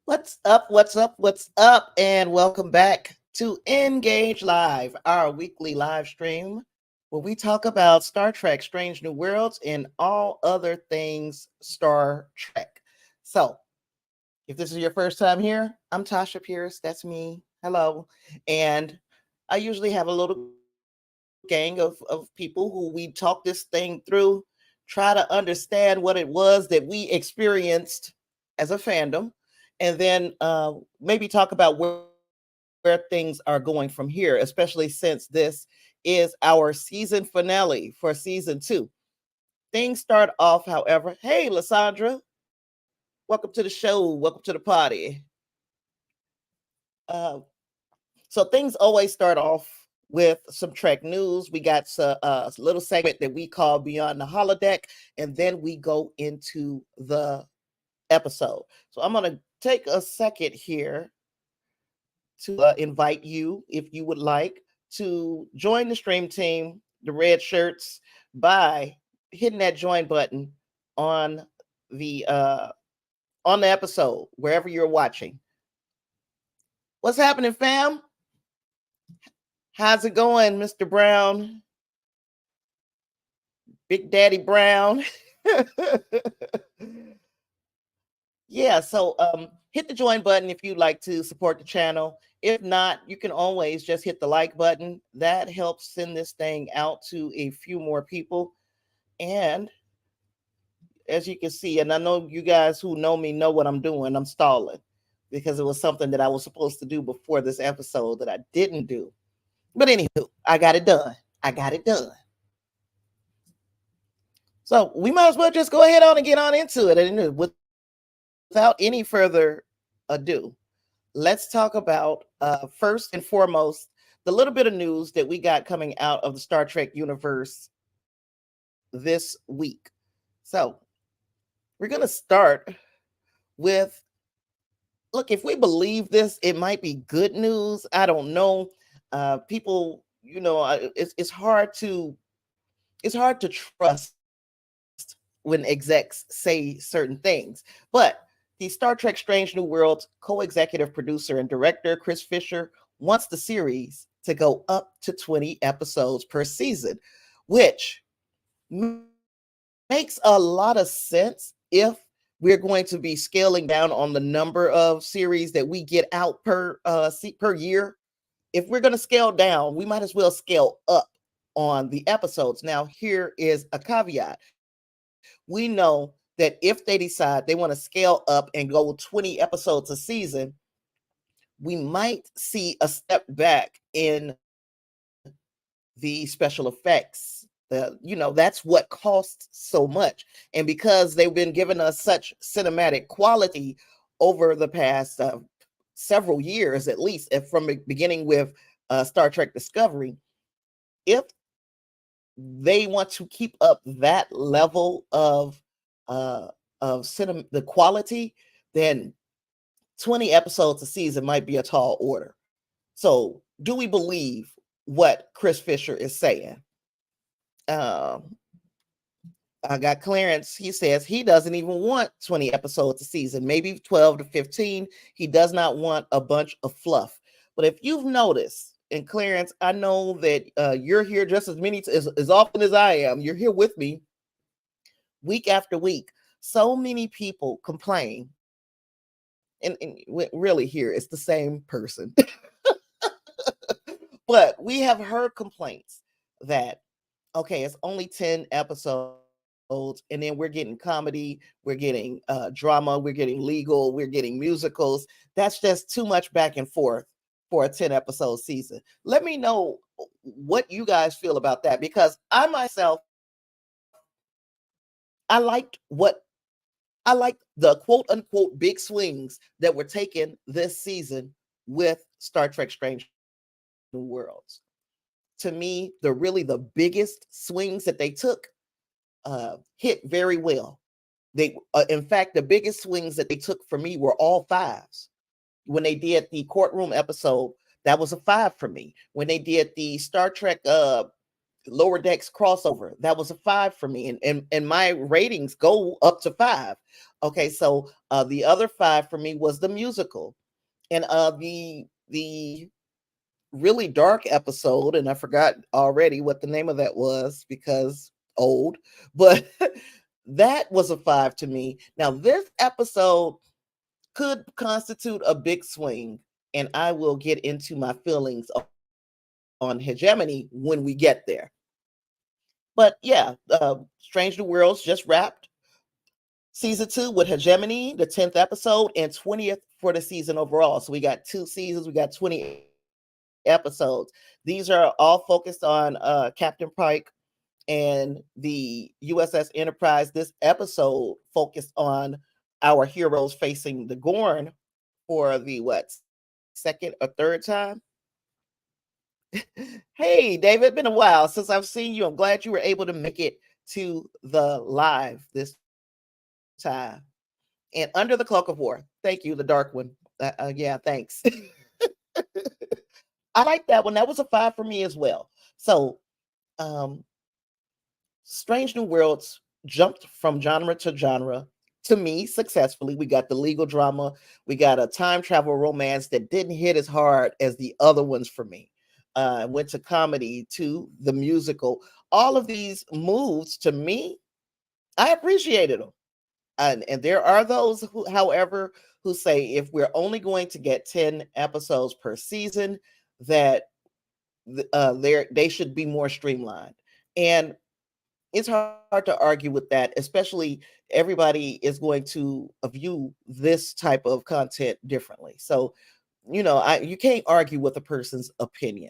What's up? What's up? What's up? And welcome back to Engage Live, our weekly live stream where we talk about Star Trek, Strange New Worlds, and all other things Star Trek. So, if this is your first time here, I'm Tasha Pierce. That's me. Hello. And I usually have a little gang of people who we talk this thing through, try to understand what it was that we experienced as a fandom, and then maybe talk about where things are going from here, especially since this is our season finale for season 2. Things start off, however. Hey, Lysandra, welcome to the show. Welcome to the party. So things always start off with some Trek news. We got a little segment that we call Beyond the Holodeck, and then we go into the episode. So I'm going to take a second here to invite you, if you would like, to join the stream team, the red shirts, by hitting that join button on the episode, wherever you're watching. What's happening, fam? How's it going, Mr. Brown? Big Daddy Brown. Yeah, so hit the join button if you'd like to support the channel. If not, you can always just hit the like button. That helps send this thing out to a few more people. And as you can see, and I know you guys who know me know what I'm doing, I'm stalling because it was something that I was supposed to do before this episode that I didn't do. But anywho, I got it done. So we might as well just go ahead on and get on into it. And without any further ado, let's talk about first and foremost the little bit of news that we got coming out of the Star Trek universe this week. So we're going to start with, look, if we believe this, it might be good news. I don't know. People, it's hard to trust when execs say certain things. But the Star Trek Strange New Worlds co-executive producer and director Chris Fisher wants the series to go up to 20 episodes per season, which makes a lot of sense if we're going to be scaling down on the number of series that we get out per year. If we're going to scale down, we might as well scale up on the episodes. Now, here is a caveat. We know that if they decide they want to scale up and go 20 episodes a season, we might see a step back in the special effects. That's what costs so much. And because they've been giving us such cinematic quality over the past several years, at least from beginning with Star Trek Discovery, if they want to keep up that level of cinema, the quality, then 20 episodes a season might be a tall order. So do we believe what Chris Fisher is saying. Um, I got Clarence. He says he doesn't even want 20 episodes a season, maybe 12 to 15. He does not want a bunch of fluff. But if you've noticed, and Clarence, I know that you're here just as often as I am. You're here with me week after week. So many people complain, and really here it's the same person. But we have heard complaints that, okay, it's only 10 episodes, and then we're getting comedy, we're getting drama, we're getting legal, we're getting musicals. That's just too much back and forth for a 10 episode season. Let me know what you guys feel about that, because I myself, I liked what I liked the quote unquote big swings that were taken this season with Star Trek Strange New Worlds. To me, the biggest swings that they took hit very well. They, in fact, the biggest swings that they took for me were all fives. When they did the courtroom episode, that was a 5 for me. When they did the Star Trek Lower Decks crossover, that was a 5 for me, and my ratings go up to 5. Okay, so the other 5 for me was the musical, and the really dark episode, and I forgot already what the name of that was because old, but that was a 5 to me. Now this episode could constitute a big swing, and I will get into my feelings on Hegemony when we get there. But yeah, Strange New Worlds just wrapped season 2 with Hegemony, the 10th episode, and 20th for the season overall. So we got 2 seasons, we got 20 episodes. These are all focused on Captain Pike and the USS Enterprise. This episode focused on our heroes facing the Gorn for the second or third time. Hey, David, been a while since I've seen you. I'm glad you were able to make it to the live this time. And Under the Cloak of War. Thank you, the dark one. Yeah, thanks. I like that one. That was a 5 for me as well. So, Strange New Worlds jumped from genre to genre to me successfully. We got the legal drama, we got a time travel romance that didn't hit as hard as the other ones for me. Went to comedy, to the musical. All of these moves to me, I appreciated them. And there are those who, however, who say if we're only going to get 10 episodes per season, that they should be more streamlined. And it's hard to argue with that, especially everybody is going to view this type of content differently. So, you can't argue with a person's opinion.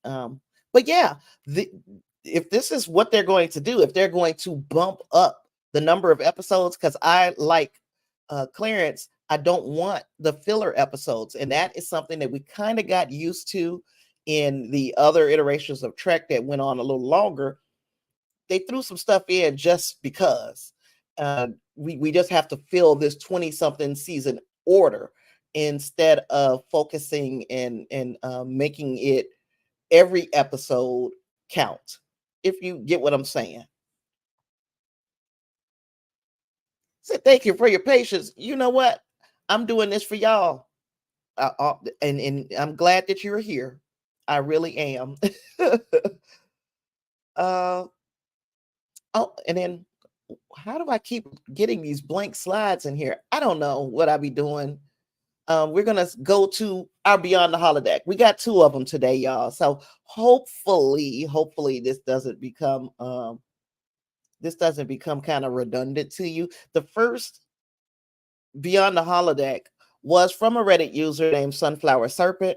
But yeah, if this is what they're going to do, if they're going to bump up the number of episodes, because I like Clarence, I don't want the filler episodes, and that is something that we kind of got used to in the other iterations of Trek that went on a little longer. They threw some stuff in just because we just have to fill this 20 something season order instead of focusing and making it every episode count, if you get what I'm saying. So thank you for your patience. You know what? I'm doing this for y'all. And I'm glad that you're here. I really am. uh, oh, and then how do I keep getting these blank slides in here? I don't know what I be doing. We're gonna go to our Beyond the Holodeck. We got 2 of them today, y'all. So hopefully this doesn't become kind of redundant to you. The first Beyond the Holodeck was from a Reddit user named Sunflower Serpent.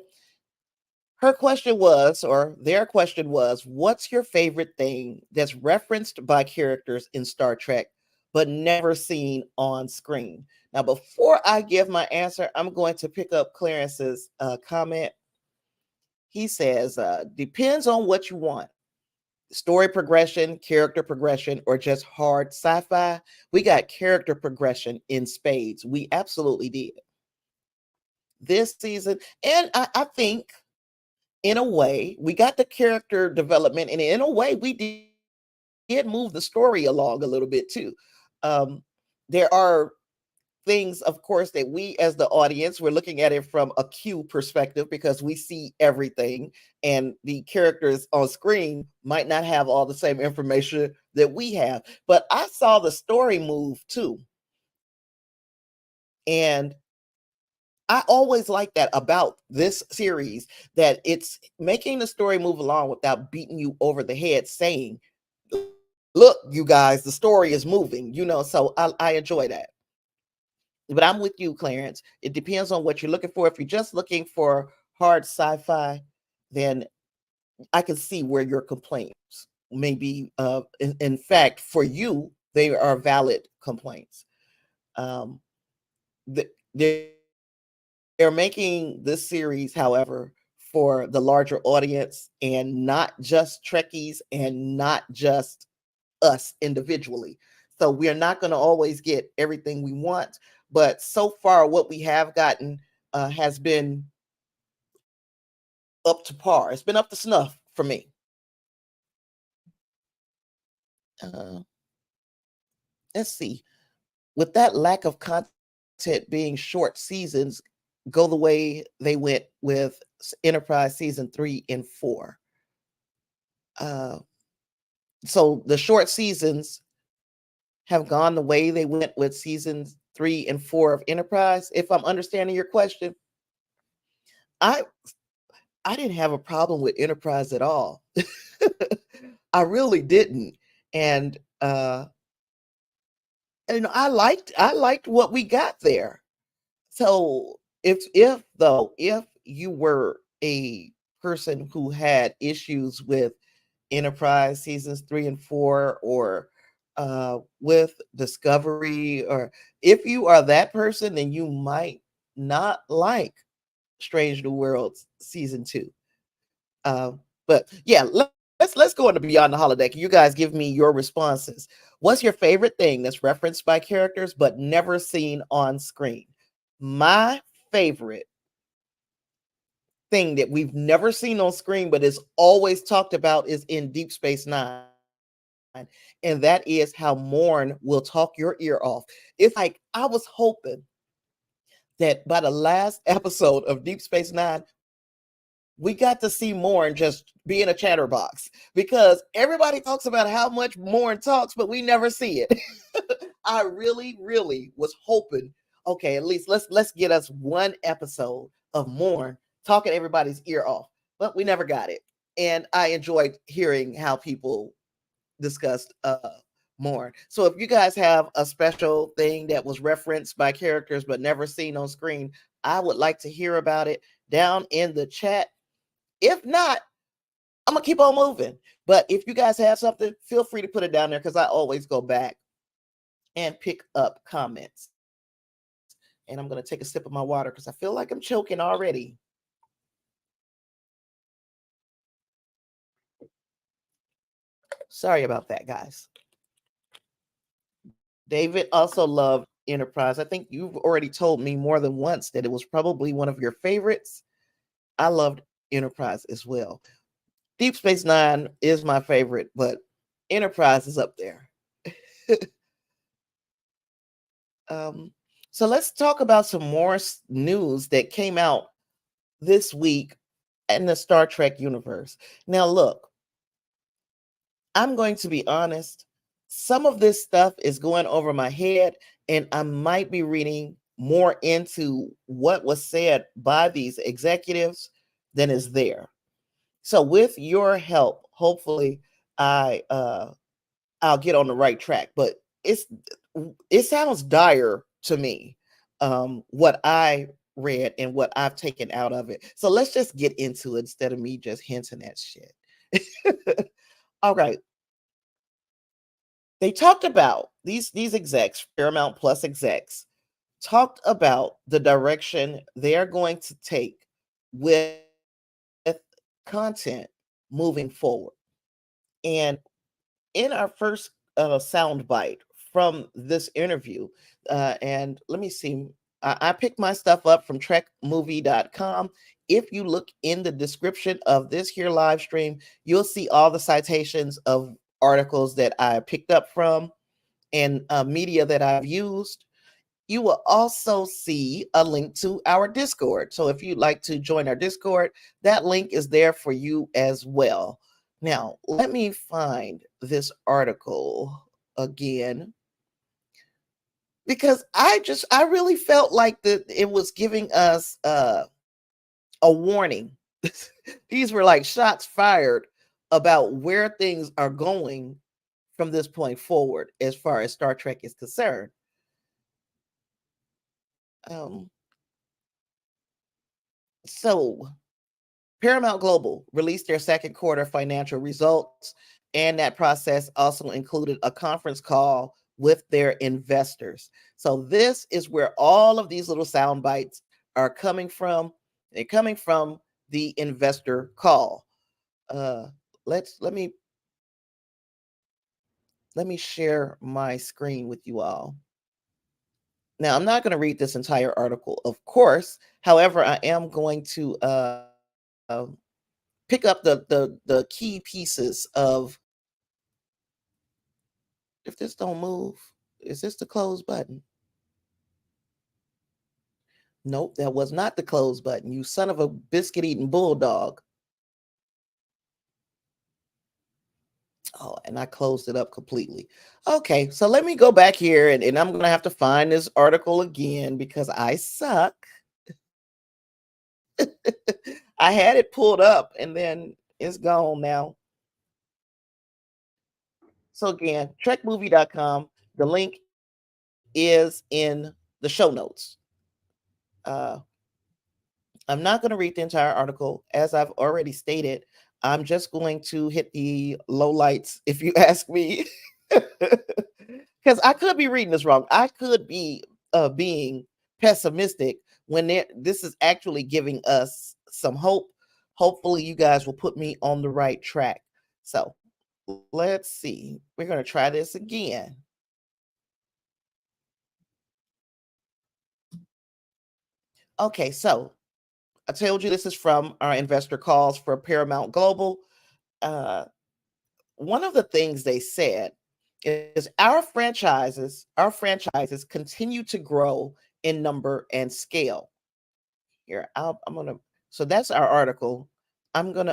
Her question was, or their question was, what's your favorite thing that's referenced by characters in Star Trek but never seen on screen? Now, before I give my answer, I'm going to pick up Clarence's comment. He says, depends on what you want. Story progression, character progression, or just hard sci-fi. We got character progression in spades. We absolutely did this season. And I think in a way, we got the character development, and in a way, we did move the story along a little bit too. There are things, of course, that we as the audience, we're looking at it from a Q perspective because we see everything, and the characters on screen might not have all the same information that we have. But I saw the story move too. And I always like that about this series, that it's making the story move along without beating you over the head saying, look, you guys, the story is moving, so I enjoy that. But I'm with you, Clarence. It depends on what you're looking for. If you're just looking for hard sci-fi, then I can see where your complaints may be. In fact, for you, they are valid complaints. Um, they're making this series, however, for the larger audience and not just Trekkies and not just us individually. So we are not going to always get everything we want, but so far what we have gotten has been up to par. It's been up to snuff for me. Uh, let's see. With that lack of content being short seasons, go the way they went with Enterprise season 3 and 4. So the short seasons have gone the way they went with seasons 3 and 4 of Enterprise. If I'm understanding your question, I didn't have a problem with Enterprise at all. I really didn't. And I liked what we got there. So if you were a person who had issues with Enterprise seasons 3 and 4, or with Discovery, or if you are that person, then you might not like Strange New Worlds season 2. But yeah, let's go into Beyond the Holodeck. You guys give me your responses. What's your favorite thing that's referenced by characters but never seen on screen? My favorite thing that we've never seen on screen but is always talked about is in Deep Space Nine. And that is how Morn will talk your ear off. It's like I was hoping that by the last episode of Deep Space Nine, we got to see Morn just be in a chatterbox, because everybody talks about how much Morn talks, but we never see it. I really, really was hoping, okay, at least let's get us one episode of Morn talking everybody's ear off, but we never got it. And I enjoyed hearing how people discussed Morn. So if you guys have a special thing that was referenced by characters but never seen on screen, I would like to hear about it down in the chat. If not, I'm gonna keep on moving. But if you guys have something, feel free to put it down there, because I always go back and pick up comments. And I'm gonna take a sip of my water because I feel like I'm choking already. Sorry about that, guys. David also loved Enterprise. I think you've already told me more than once that it was probably one of your favorites. I loved Enterprise as well. Deep Space Nine is my favorite, but Enterprise is up there. So let's talk about some more news that came out this week in the Star Trek universe. Now, look, I'm going to be honest. Some of this stuff is going over my head, and I might be reading more into what was said by these executives than is there. So, with your help, hopefully, I'll get on the right track. But it sounds dire to me, what I read and what I've taken out of it. So let's just get into it instead of me just hinting at shit. All right. They talked about these execs, Paramount Plus execs, talked about the direction they are going to take with content moving forward. And in our first sound bite from this interview, and let me see, I picked my stuff up from trekmovie.com. If you look in the description of this here live stream, you'll see all the citations of articles that I picked up from and media that I've used. You will also see a link to our Discord. So if you'd like to join our Discord, that link is there for you as well. Now, let me find this article again, because I really felt like that it was giving us a warning. These were like shots fired about where things are going from this point forward as far as Star Trek is concerned. So Paramount Global released their second quarter financial results, and that process also included a conference call with their investors. So this is where all of these little sound bites are coming from. They're coming from the investor call. Let me share my screen with you all. Now, I'm not going to read this entire article, of course. However, I am going to pick up the key pieces of. If this don't move, is this the close button? Nope, that was not the close button. You son of a biscuit eating bulldog. Oh, and I closed it up completely. Okay, so let me go back here and I'm going to have to find this article again because I suck. I had it pulled up and then it's gone now. So again, trekmovie.com. The link is in the show notes. I'm not going to read the entire article. As I've already stated, I'm just going to hit the lowlights if you ask me. Because I could be reading this wrong. I could be being pessimistic when this is actually giving us some hope. Hopefully, you guys will put me on the right track. So let's see. We're going to try this again. Okay, so I told you this is from our investor calls for Paramount Global. One of the things they said is our franchises continue to grow in number and scale. Here, so that's our article. I'm going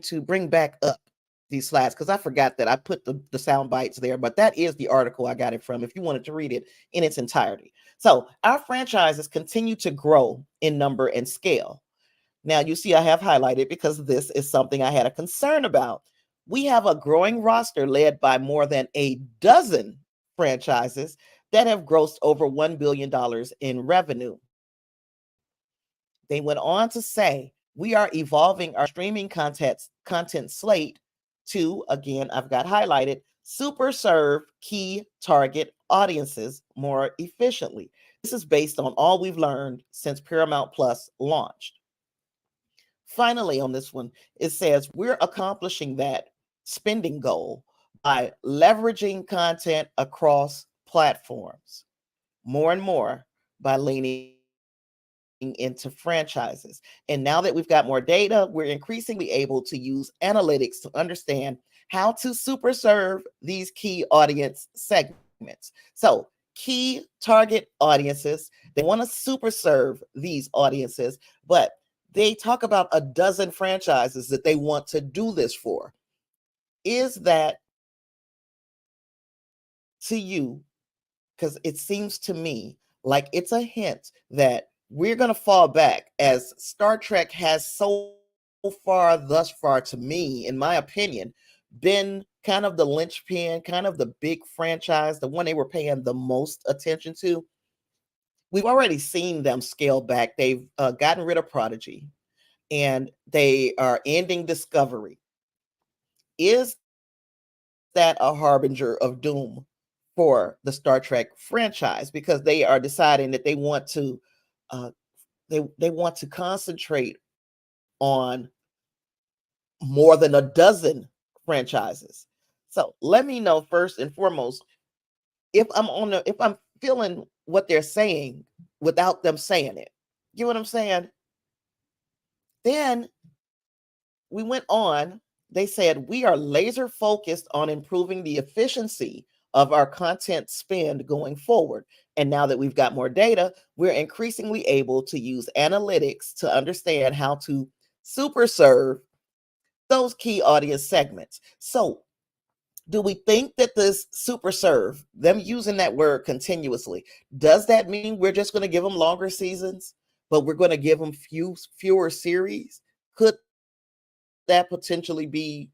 to bring back up these slides because I forgot that I put the sound bites there, but that is the article I got it from if you wanted to read it in its entirety. So our franchises continue to grow in number and scale. Now you see I have highlighted because this is something I had a concern about. We have a growing roster led by more than a dozen franchises that have grossed over $1 billion in revenue. They went on to say, we are evolving our streaming content slate to, again, I've got highlighted, super serve key target audiences more efficiently. This is based on all we've learned since Paramount Plus launched. Finally, on this one, it says we're accomplishing that spending goal by leveraging content across platforms more and more by leaning into franchises. And now that we've got more data, we're increasingly able to use analytics to understand how to super serve these key audience segments. So key target audiences, they want to super serve these audiences, but they talk about a dozen franchises that they want to do this for. Is that to you? Because it seems to me like it's a hint that we're going to fall back, as Star Trek has so far, thus far, to me, in my opinion, been kind of the linchpin, kind of the big franchise, the one they were paying the most attention to. We've already seen them scale back. They've gotten rid of Prodigy and they are ending Discovery. Is that a harbinger of doom for the Star Trek franchise? Because they are deciding that they want to they want to concentrate on more than a dozen franchises. So let me know first and foremost, if I'm feeling what they're saying without them saying it. You know what I'm saying? Then we went on. They said, we are laser focused on improving the efficiency of our content spend going forward. And now that we've got more data, we're increasingly able to use analytics to understand how to super serve those key audience segments. So, do we think that this super serve, them using that word continuously, does that mean we're just going to give them longer seasons, but we're going to give them fewer series? Could that potentially be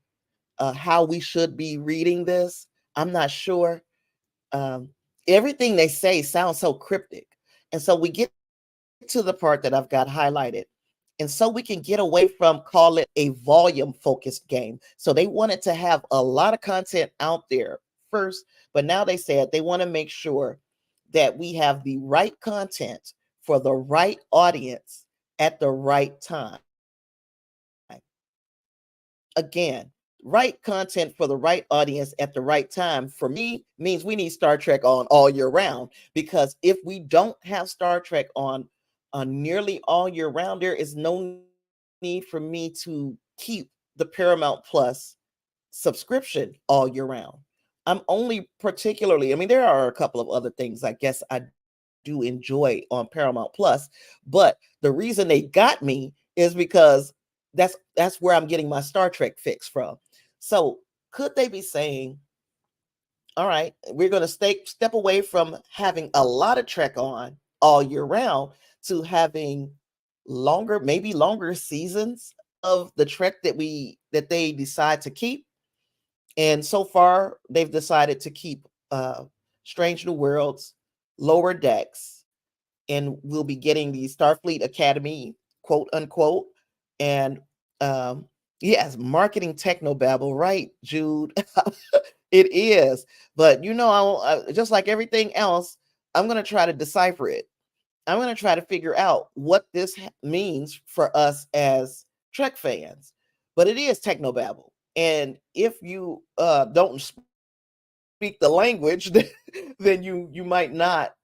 how we should be reading this? I'm not sure. Um, Everything they say sounds so cryptic. And so we get to the part that I've got highlighted. And so we can get away from call it a volume focused game. So they wanted to have a lot of content out there first, but now they said they want to make sure that we have the right content for the right audience at the right time. Again, right content for the right audience at the right time for me means we need Star Trek on all year round, because if we don't have Star Trek on nearly all year round, there is no need for me to keep the Paramount Plus subscription all year round. I'm only particularly, I mean, there are a couple of other things I guess I do enjoy on Paramount Plus, but the reason they got me is because that's where I'm getting my Star Trek fix from. So could they be saying, all right, we're going to step away from having a lot of Trek on all year round to having longer, maybe longer seasons of the Trek that they decide to keep. And so far, they've decided to keep Strange New Worlds, Lower Decks, and we'll be getting the Starfleet Academy, quote unquote. And yes, marketing technobabble, right, Jude? It is. But just like everything else, I'm going to try to decipher it. I'm going to try to figure out what this means for us as Trek fans. But it is technobabble. And if you don't speak the language, then you might not,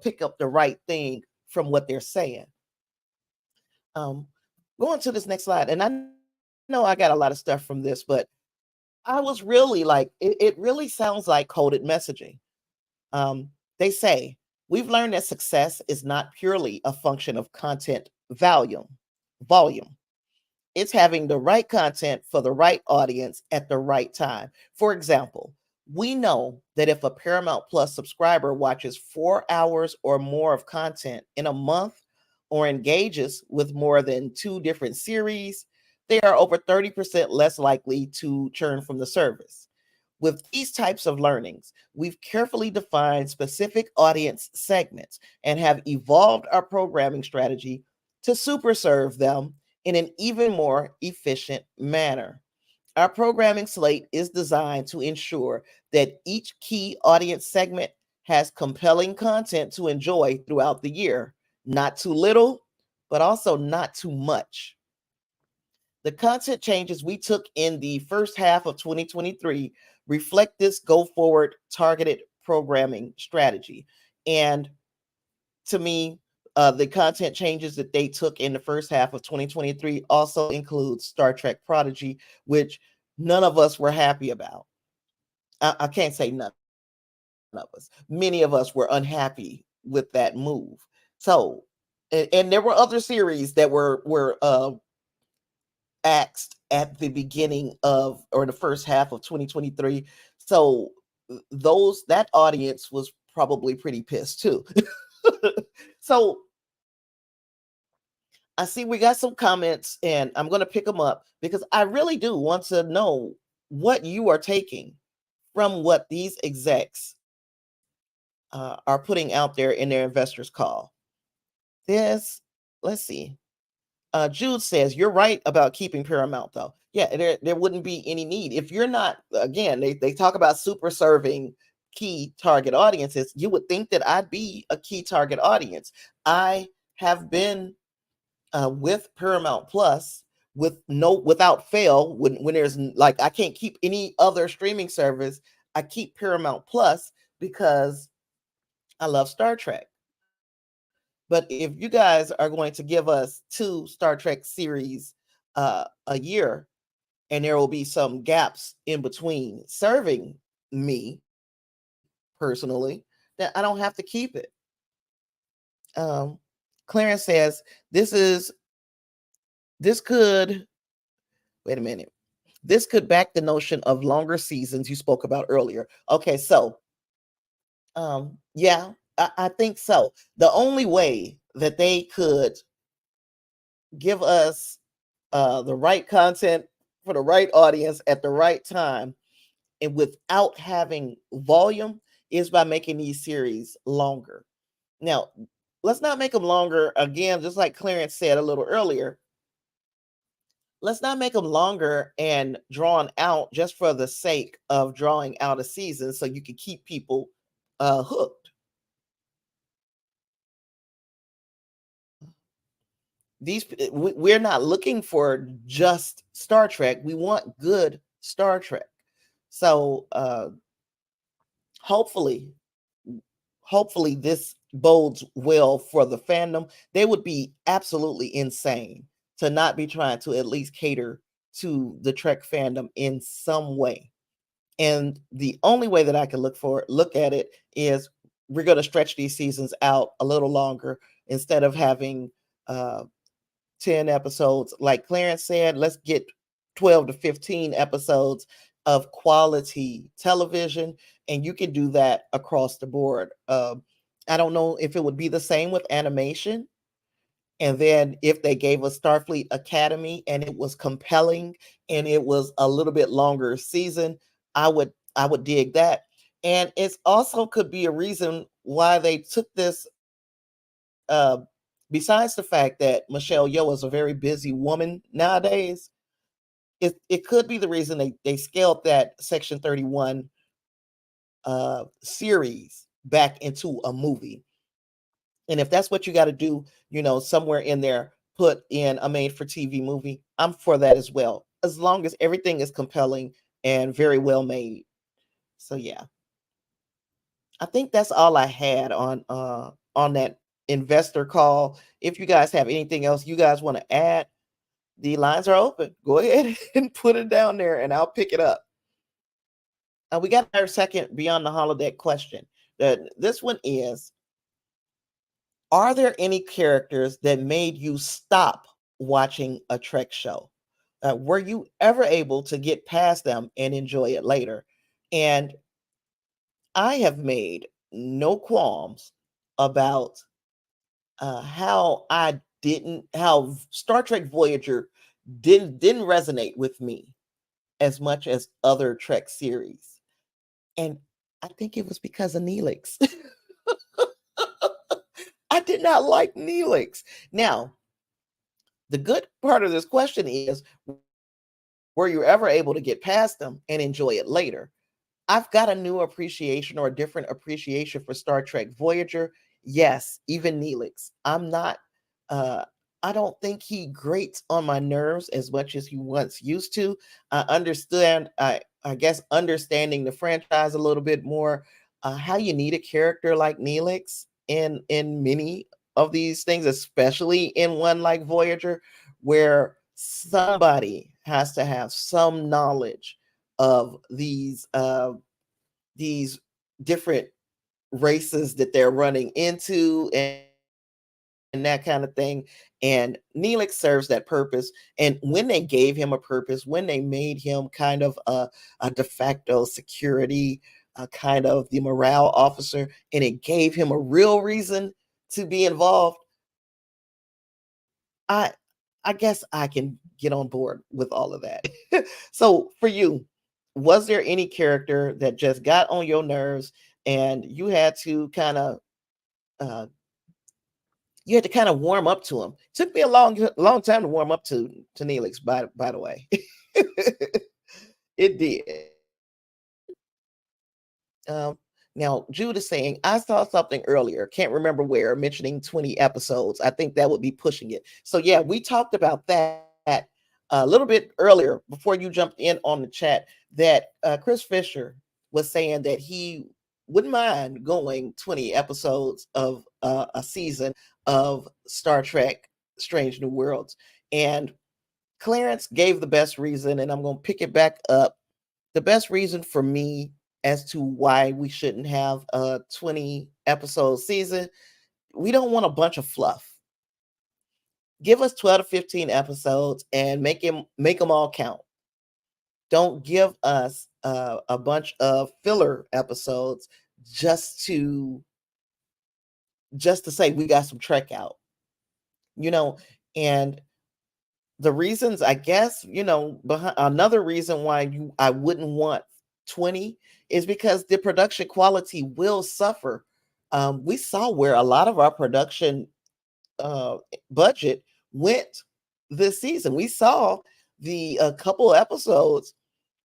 pick up the right thing from what they're saying. Going to this next slide, and I know I got a lot of stuff from this, but I was really like, it really sounds like coded messaging. They say, we've learned that success is not purely a function of content volume. It's having the right content for the right audience at the right time. For example, we know that if a Paramount Plus subscriber watches 4 hours or more of content in a month or engages with more than 2 different series, they are over 30% less likely to churn from the service. With these types of learnings, we've carefully defined specific audience segments and have evolved our programming strategy to super serve them in an even more efficient manner. Our programming slate is designed to ensure that each key audience segment has compelling content to enjoy throughout the year. Not too little, but also not too much. The content changes we took in the first half of 2023 reflect this go forward targeted programming strategy. And to me, the content changes that they took in the first half of 2023 also includes Star Trek Prodigy, which none of us were happy about. I can't say none of us. Many of us were unhappy with that move. So, and there were other series that were axed at the beginning of or the first half of 2023. So that audience was probably pretty pissed too. So I see we got some comments and I'm going to pick them up because I really do want to know what you are taking from what these execs are putting out there in their investors call. Let's see. Jude says, you're right about keeping Paramount though. Yeah, there wouldn't be any need. If you're not, again, they talk about super serving key target audiences. You would think that I'd be a key target audience. I have been with Paramount Plus without fail when there's like I can't keep any other streaming service. I keep Paramount Plus because I love Star Trek. But if you guys are going to give us 2 Star Trek series a year, and there will be some gaps in between serving me personally, then I don't have to keep it. Um, Clarence says this could wait a minute. This could back the notion of longer seasons you spoke about earlier. Okay, so yeah, I think so. The only way that they could give us the right content for the right audience at the right time and without having volume is by making these series longer. Now, let's not make them longer again, just like Clarence said a little earlier. Let's not make them longer and drawn out just for the sake of drawing out a season so you can keep people hooked. We're not looking for just Star Trek. We want good Star Trek. So hopefully this bodes well for the fandom. They would be absolutely insane to not be trying to at least cater to the Trek fandom in some way. And the only way that I can look at it is we're going to stretch these seasons out a little longer instead of having 10 episodes. Like Clarence said, let's get 12 to 15 episodes of quality television, and you can do that across the board. I don't know if it would be the same with animation. And then if they gave us Starfleet Academy and it was compelling and it was a little bit longer season, I would dig that. And it's also could be a reason why they took this uh besides the fact that Michelle Yeoh is a very busy woman nowadays. It could be the reason they scaled that Section 31 series back into a movie. And if that's what you got to do, somewhere in there, put in a made for TV movie, I'm for that as well, as long as everything is compelling and very well made. So yeah, I think that's all I had on that investor call. If you guys have anything else you guys want to add, the lines are open. Go ahead and put it down there and I'll pick it up. We got our second Beyond the Holodeck question. This one is, are there any characters that made you stop watching a Trek show? Were you ever able to get past them and enjoy it later? And I have made no qualms about how Star Trek Voyager didn't resonate with me as much as other Trek series. And I think it was because of Neelix. I did not like Neelix. Now, the good part of this question is, were you ever able to get past them and enjoy it later? I've got a new appreciation or a different appreciation for Star Trek Voyager. Yes, even Neelix. Uh, I don't think he grates on my nerves as much as he once used to. I guess understanding the franchise a little bit more, how you need a character like Neelix in many of these things, especially in one like Voyager, where somebody has to have some knowledge of these different races that they're running into and that kind of thing. And Neelix serves that purpose. And when they gave him a purpose, when they made him kind of a de facto security, kind of the morale officer, and it gave him a real reason to be involved, I I guess I can get on board with all of that. So for you, was there any character that just got on your nerves and uh, you had to kind of warm up to him? Took me a long time to warm up to Neelix, by the way. It did. Um, Now, Jude is saying, I saw something earlier, can't remember where, mentioning 20 episodes. I think that would be pushing it. So, yeah, we talked about that a little bit earlier before you jumped in on the chat, that Chris Fisher was saying that he wouldn't mind going 20 episodes of a season of Star Trek Strange New Worlds. And Clarence gave the best reason, and I'm going to pick it back up. The best reason for me as to why we shouldn't have a 20 episode season, we don't want a bunch of fluff. Give us 12 to 15 episodes and make them all count. Don't give us a bunch of filler episodes just to say we got some Trek out, and the reasons, I guess, another reason why I wouldn't want 20 is because the production quality will suffer. We saw where a lot of our production budget went this season. We saw the couple episodes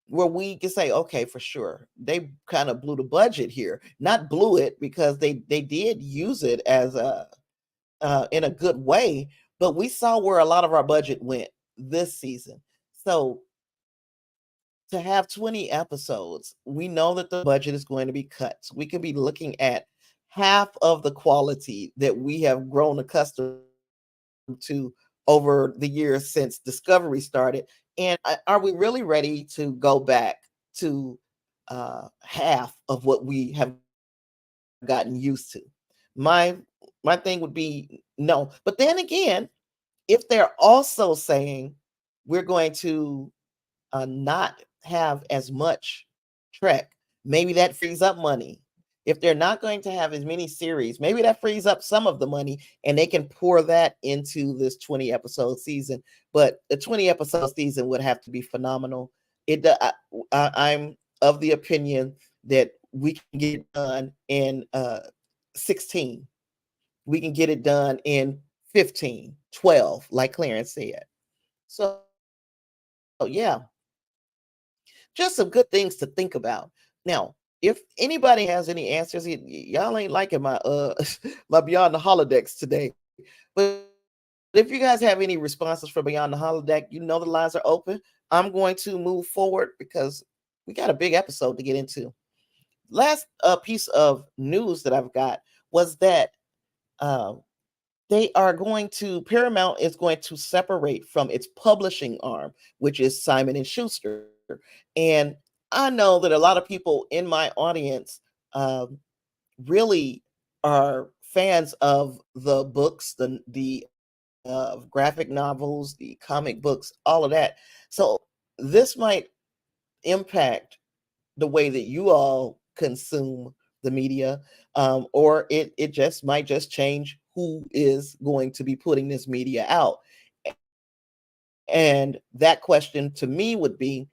where we can say, okay, for sure, they kind of blew the budget here. Not blew it, because they did use it as in a good way, but we saw where a lot of our budget went this season. So to have 20 episodes, we know that the budget is going to be cut. So we could be looking at half of the quality that we have grown accustomed to over the years since Discovery started. And are we really ready to go back to half of what we have gotten used to? My thing would be no. But then again, if they're also saying we're going to not have as much Trek, maybe that frees up money. If they're not going to have as many series, maybe that frees up some of the money and they can pour that into this 20 episode season. But the 20 episode season would have to be phenomenal. I'm of the opinion that we can get it done in 16. We can get it done in 15, 12, like Clarence said. So yeah, just some good things to think about. Now, if anybody has any answers, y'all ain't liking my my Beyond the Holodecks today. But if you guys have any responses for Beyond the Holodeck, the lines are open. I'm going to move forward because we got a big episode to get into. Last piece of news that I've got was that Paramount is going to separate from its publishing arm, which is Simon and Schuster. And I know that a lot of people in my audience really are fans of the books, the graphic novels, the comic books, all of that. So this might impact the way that you all consume the media, or it just might just change who is going to be putting this media out. And that question to me would be,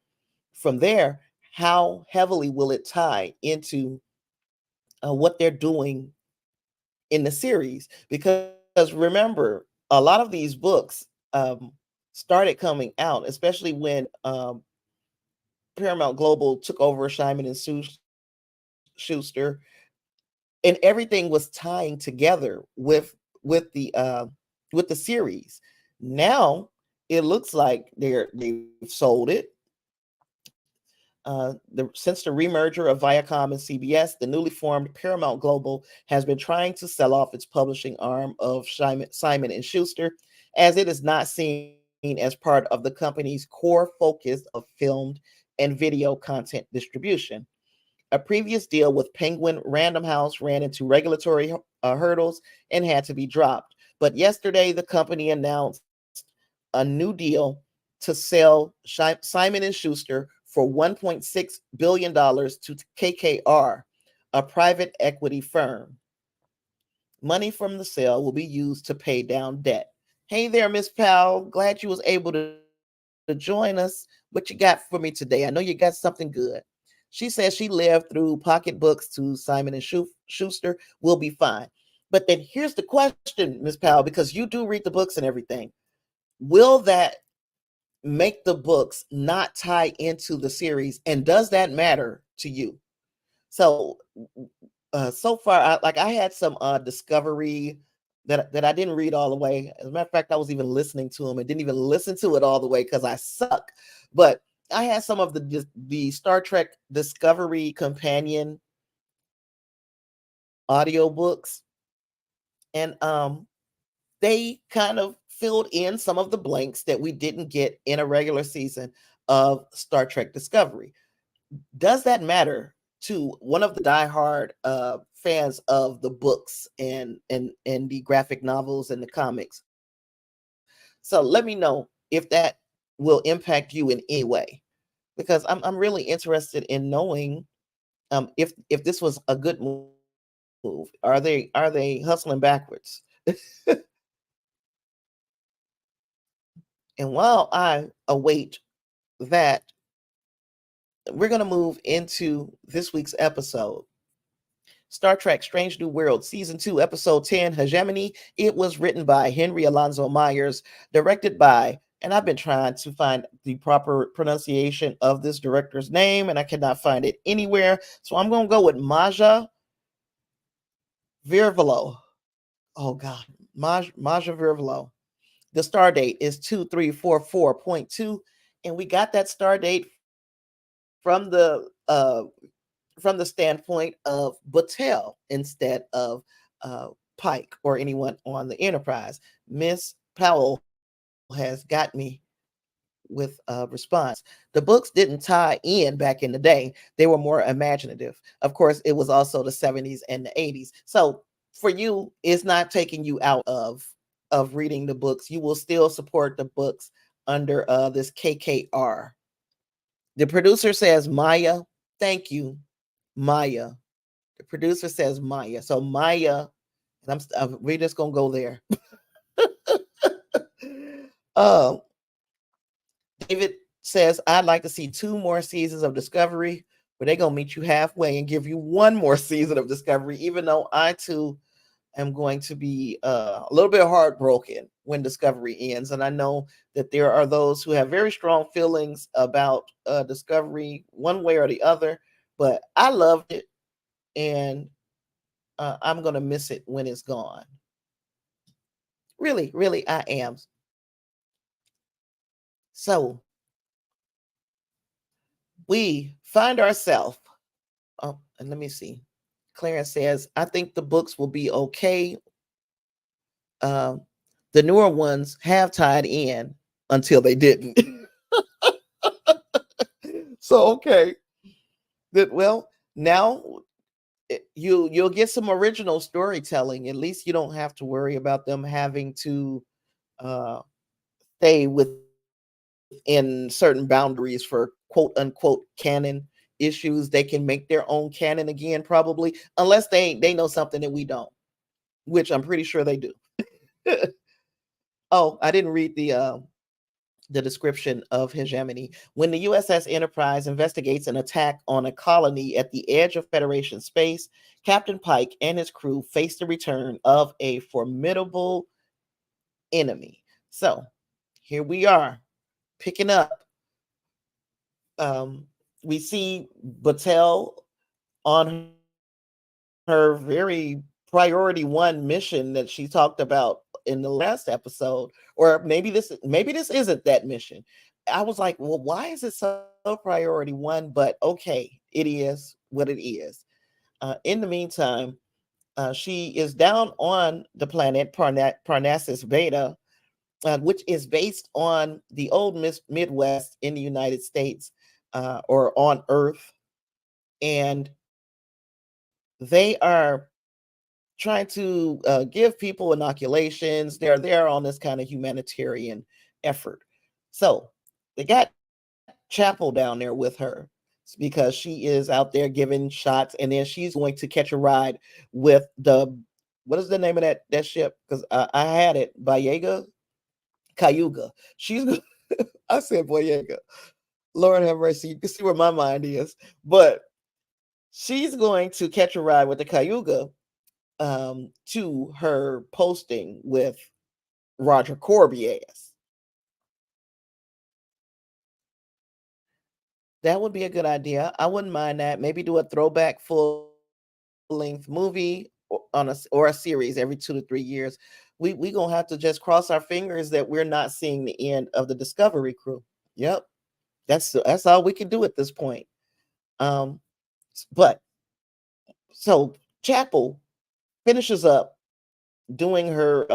from there, how heavily will it tie into what they're doing in the series? Because remember, a lot of these books started coming out, especially when Paramount Global took over Simon and Schuster, and everything was tying together with the series. Now it looks like they've sold it. Since the remerger of Viacom and CBS, the newly formed Paramount Global has been trying to sell off its publishing arm of Simon and Schuster, as it is not seen as part of the company's core focus of filmed and video content distribution. A previous deal with Penguin Random House ran into regulatory hurdles and had to be dropped. But yesterday, the company announced a new deal to sell Simon and Schuster for $1.6 billion to KKR, a private equity firm. Money from the sale will be used to pay down debt. Hey there, Miss Powell. Glad you was able to join us. What you got for me today? I know you got something good. She says she lived through pocketbooks to Simon and Schuster. We'll be fine. But then here's the question, Miss Powell, because you do read the books and everything. Will that make the books not tie into the series, and does that matter to you? So so far, I had some Discovery that I didn't read all the way. As a matter of fact, I was even listening to them and didn't even listen to it all the way because I suck. But I had some of the Star Trek Discovery companion audiobooks, and they kind of filled in some of the blanks that we didn't get in a regular season of Star Trek Discovery. Does that matter to one of the diehard fans of the books and the graphic novels and the comics? So let me know if that will impact you in any way, because I'm really interested in knowing if this was a good move. Are they hustling backwards? And while I await that, we're going to move into this week's episode. Star Trek Strange New World, Season 2, Episode 10, Hegemony. It was written by Henry Alonso Myers, directed by, and I've been trying to find the proper pronunciation of this director's name, and I cannot find it anywhere. So I'm going to go with Maja Vrvilo. Oh, God. Maja Vrvilo. The star date is 2344.2, and we got that star date from the standpoint of Battelle instead of Pike or anyone on the Enterprise. Miss Powell has got me with a response. The books didn't tie in back in the day. They were more imaginative. Of course, it was also the 70s and the 80s. So for you, it's not taking you out of reading the books. You will still support the books under this KKR. The producer says Maya. Thank you, Maya. The producer says Maya. So Maya, and we're just gonna go there. um, David says, I'd like to see 2 more seasons of Discovery, where they're gonna meet you halfway and give you 1 more season of Discovery, even though I too am going to be a little bit heartbroken when Discovery ends. And I know that there are those who have very strong feelings about Discovery one way or the other, but I loved it, and I'm going to miss it when it's gone. Really, really, I am. So we find ourselves, oh, and let me see. Clarence says, I think the books will be okay. The newer ones have tied in until they didn't. So, okay. Well, now you'll get some original storytelling. At least you don't have to worry about them having to stay within certain boundaries for quote unquote canon issues. They can make their own canon again, probably, unless they know something that we don't, which I'm pretty sure they do. Oh, I didn't read the description of Hegemony. When the USS Enterprise investigates an attack on a colony at the edge of Federation space, Captain Pike and his crew face the return of a formidable enemy. So here we are, picking up. We see Battelle on her very priority 1 mission that she talked about in the last episode, or maybe this isn't that mission. I was like, well, why is it so priority 1? But okay, it is what it is. In the meantime, she is down on the planet Parnassus Beta, which is based on the old Midwest in the United States, or on Earth, and they are trying to give people inoculations. They're there on this kind of humanitarian effort. So they got Chapel down there with her because she is out there giving shots, and then she's going to catch a ride with what is the name of that ship? Because I had it, Cayuga. I said Boyega. Lord have mercy. You can see where my mind is. But she's going to catch a ride with the Cayuga to her posting with Roger Corby as. That would be a good idea. I wouldn't mind that. Maybe do a throwback full length movie or a series every 2 to 3 years. We gonna have to just cross our fingers that we're not seeing the end of the Discovery crew. Yep, that's all we can do at this point. But so Chapel finishes up doing her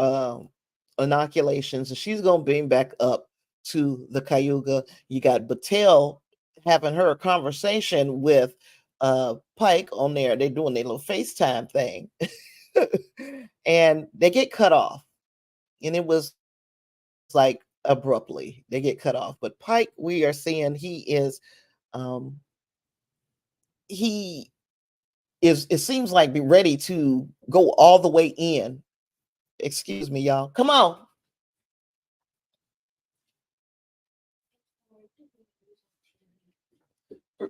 inoculations, and she's gonna beam back up to the Cayuga. You got Battelle having her conversation with Pike on there. They're doing their little FaceTime thing. And they get cut off. And it was like abruptly. They get cut off. But Pike, we are seeing um he is, it seems like, be ready to go all the way in. Excuse me, y'all. Come on.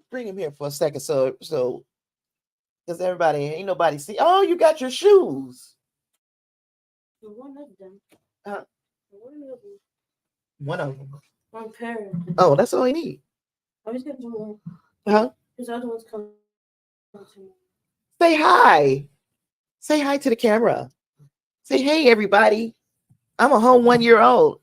Bring him here for a second. So because everybody, ain't nobody see. Oh, you got your shoes. One of them. Uh, One of them. one of them. One pair. Oh, that's all you need. I was gonna do one. Huh? Because other ones come to me. Say hi. Say hi to the camera. Say, hey, everybody. I'm a whole 1 year old.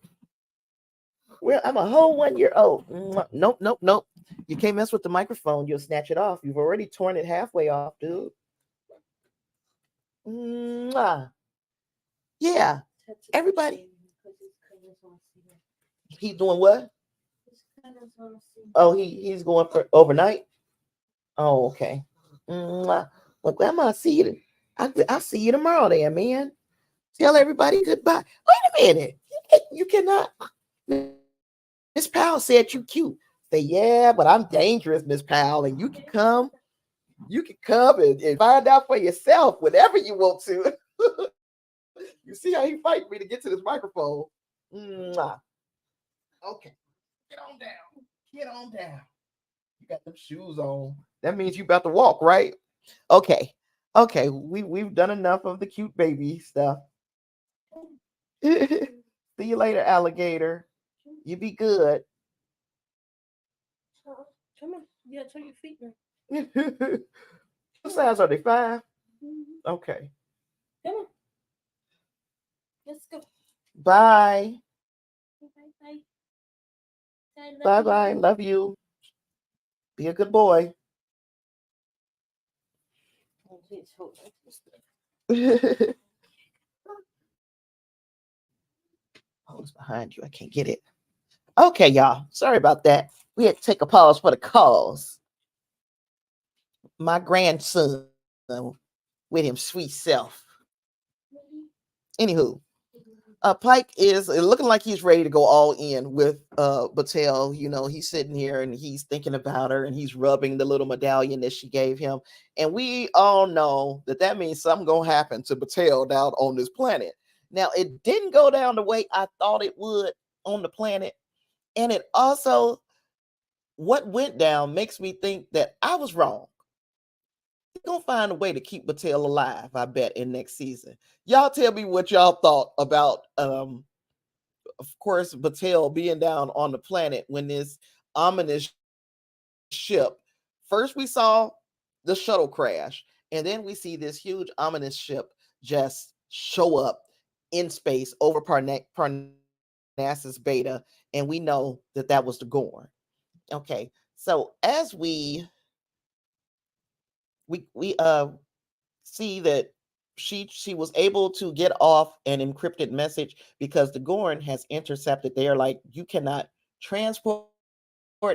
Well, I'm a whole 1 year old. Nope, nope, nope. You can't mess with the microphone. You'll snatch it off. You've already torn it halfway off, dude. Mwah. Yeah. Everybody. He's doing what? Oh, he's going for overnight. Oh, okay. Well, Grandma, see you. I'll see you tomorrow, then, man. Tell everybody goodbye. Wait a minute. You cannot. Miss Powell said you cute. Say, yeah, but I'm dangerous, Miss Powell, and you can come. You can come and find out for yourself whenever you want to. You see how he fight me to get to this microphone. Mwah. Okay. Get on down. Get on down. You got them shoes on. That means you about to walk, right? Okay. Okay. We've done enough of the cute baby stuff. See you later, alligator. You be good. Come on. Yeah, turn your feet now. What size are they? 5? Okay. Come on. Let's go. Bye. Bye. Bye bye. Love you. Be a good boy. Oh, it's behind you. I can't get it. Okay, y'all. Sorry about that. We had to take a pause for the cause. My grandson with him sweet self. Anywho, Pike is looking like he's ready to go all in with Battelle. You know, he's sitting here and he's thinking about her and he's rubbing the little medallion that she gave him. And we all know that means something gonna happen to Battelle down on this planet. Now, it didn't go down the way I thought it would on the planet. And it also, what went down makes me think that I was wrong. They're gonna find a way to keep Battelle alive, I bet, in next season. Y'all tell me what y'all thought about of course, Battelle being down on the planet when this ominous ship. First, we saw the shuttle crash, and then we see this huge ominous ship just show up in space over Parnassus Beta, and we know that was the Gorn. Okay, so as we see that she was able to get off an encrypted message because the Gorn has intercepted. They are like, you cannot transport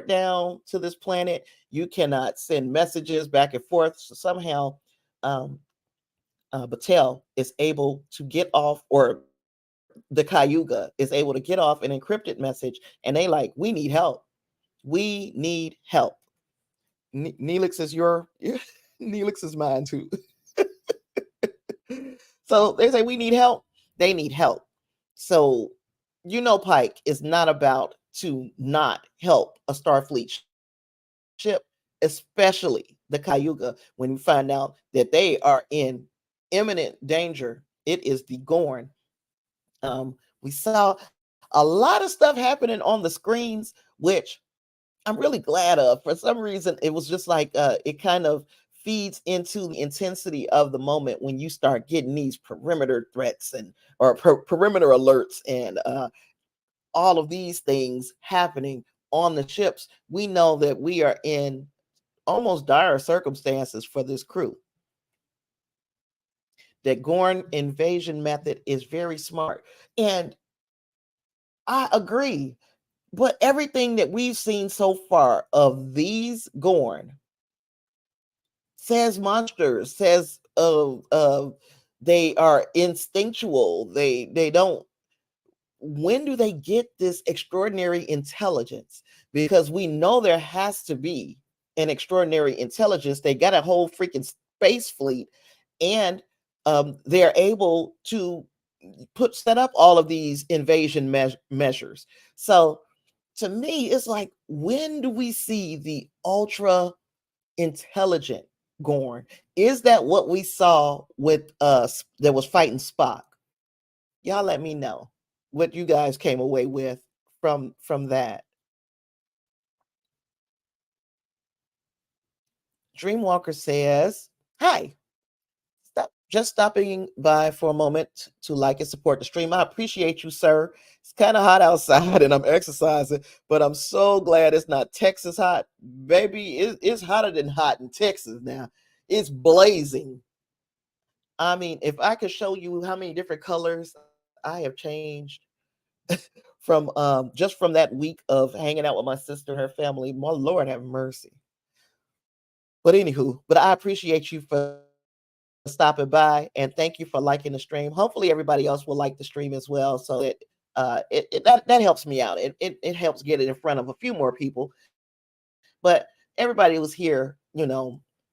down to this planet. You cannot send messages back and forth. So somehow, Battelle is able to get off, or the Cayuga is able to get off an encrypted message, and they like, we need help. We need help. Neelix is Neelix is mine too. So they say we need help. They need help. So Pike is not about to not help a Starfleet ship, especially the Cayuga, when we find out that they are in imminent danger. It is the Gorn. We saw a lot of stuff happening on the screens, which I'm really glad of. For some reason, it was just like it kind of feeds into the intensity of the moment when you start getting these perimeter threats or perimeter alerts and all of these things happening on the ships. We know that we are in almost dire circumstances for this crew. that Gorn invasion method is very smart. And I agree. But everything that we've seen so far of these Gorn says monsters, says they are instinctual. They don't, when do they get this extraordinary intelligence? Because we know there has to be an extraordinary intelligence. They got a whole freaking space fleet, and they're able to set up all of these invasion measures. So to me, it's like, when do we see the ultra intelligent Gorn? Is that what we saw with us that was fighting Spock? Y'all let me know what you guys came away with from that. Dreamwalker says, "Hi, just stopping by for a moment to like and support the stream. I appreciate you, sir. It's kind of hot outside and I'm exercising, but I'm so glad it's not Texas hot. Baby, it's hotter than hot in Texas now. It's blazing. I mean, if I could show you how many different colors I have changed from just from that week of hanging out with my sister and her family, my Lord have mercy. But anywho, but I appreciate you for stopping by and thank you for liking the stream. Hopefully everybody else will like the stream as well, so that helps me out. It helps get it in front of a few more people. But everybody was here,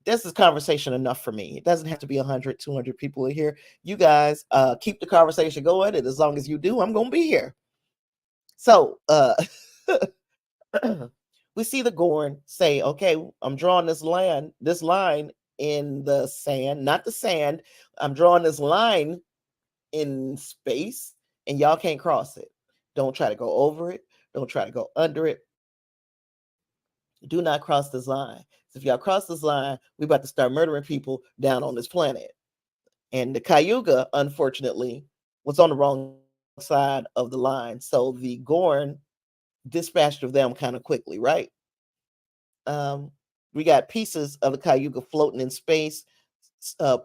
this is conversation enough for me. It doesn't have to be 100, 200 people in here. You guys keep the conversation going, and as long as you do, I'm gonna be here. So we see the Gorn say, okay, I'm drawing this line in the sand, not the sand. I'm drawing this line in space, and y'all can't cross it. Don't try to go over it. Don't try to go under it. Do not cross this line. So if y'all cross this line, we about to start murdering people down on this planet. And the Cayuga, unfortunately, was on the wrong side of the line. So the Gorn dispatched of them kind of quickly, right? Um, we got pieces of the Cayuga floating in space.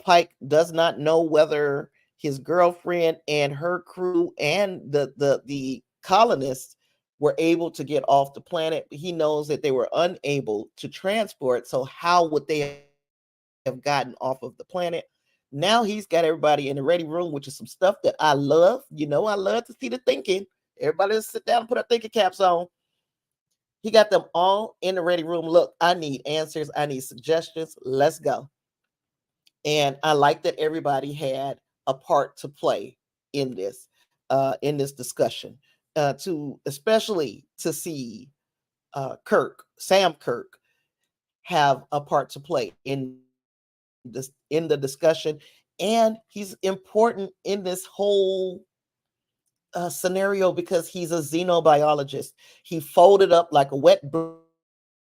Pike does not know whether his girlfriend and her crew and the colonists were able to get off the planet. He knows that they were unable to transport. So how would they have gotten off of the planet? Now he's got everybody in the ready room, which is some stuff that I love. I love to see the thinking. Everybody just sit down and put our thinking caps on. He got them all in the ready room. Look, I need answers. I need suggestions. Let's go. And I like that everybody had a part to play in this discussion. To especially to see Sam Kirk, have a part to play in the discussion, and he's important in this whole scenario because he's a xenobiologist. He folded up like a wet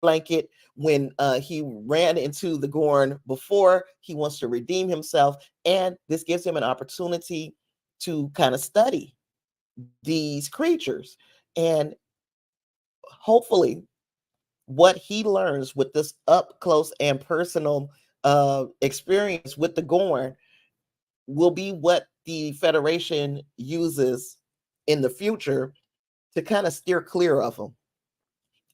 blanket when he ran into the Gorn before. He wants to redeem himself, and this gives him an opportunity to kind of study these creatures. And hopefully, what he learns with this up close and personal experience with the Gorn will be what the Federation uses in the future to kind of steer clear of them.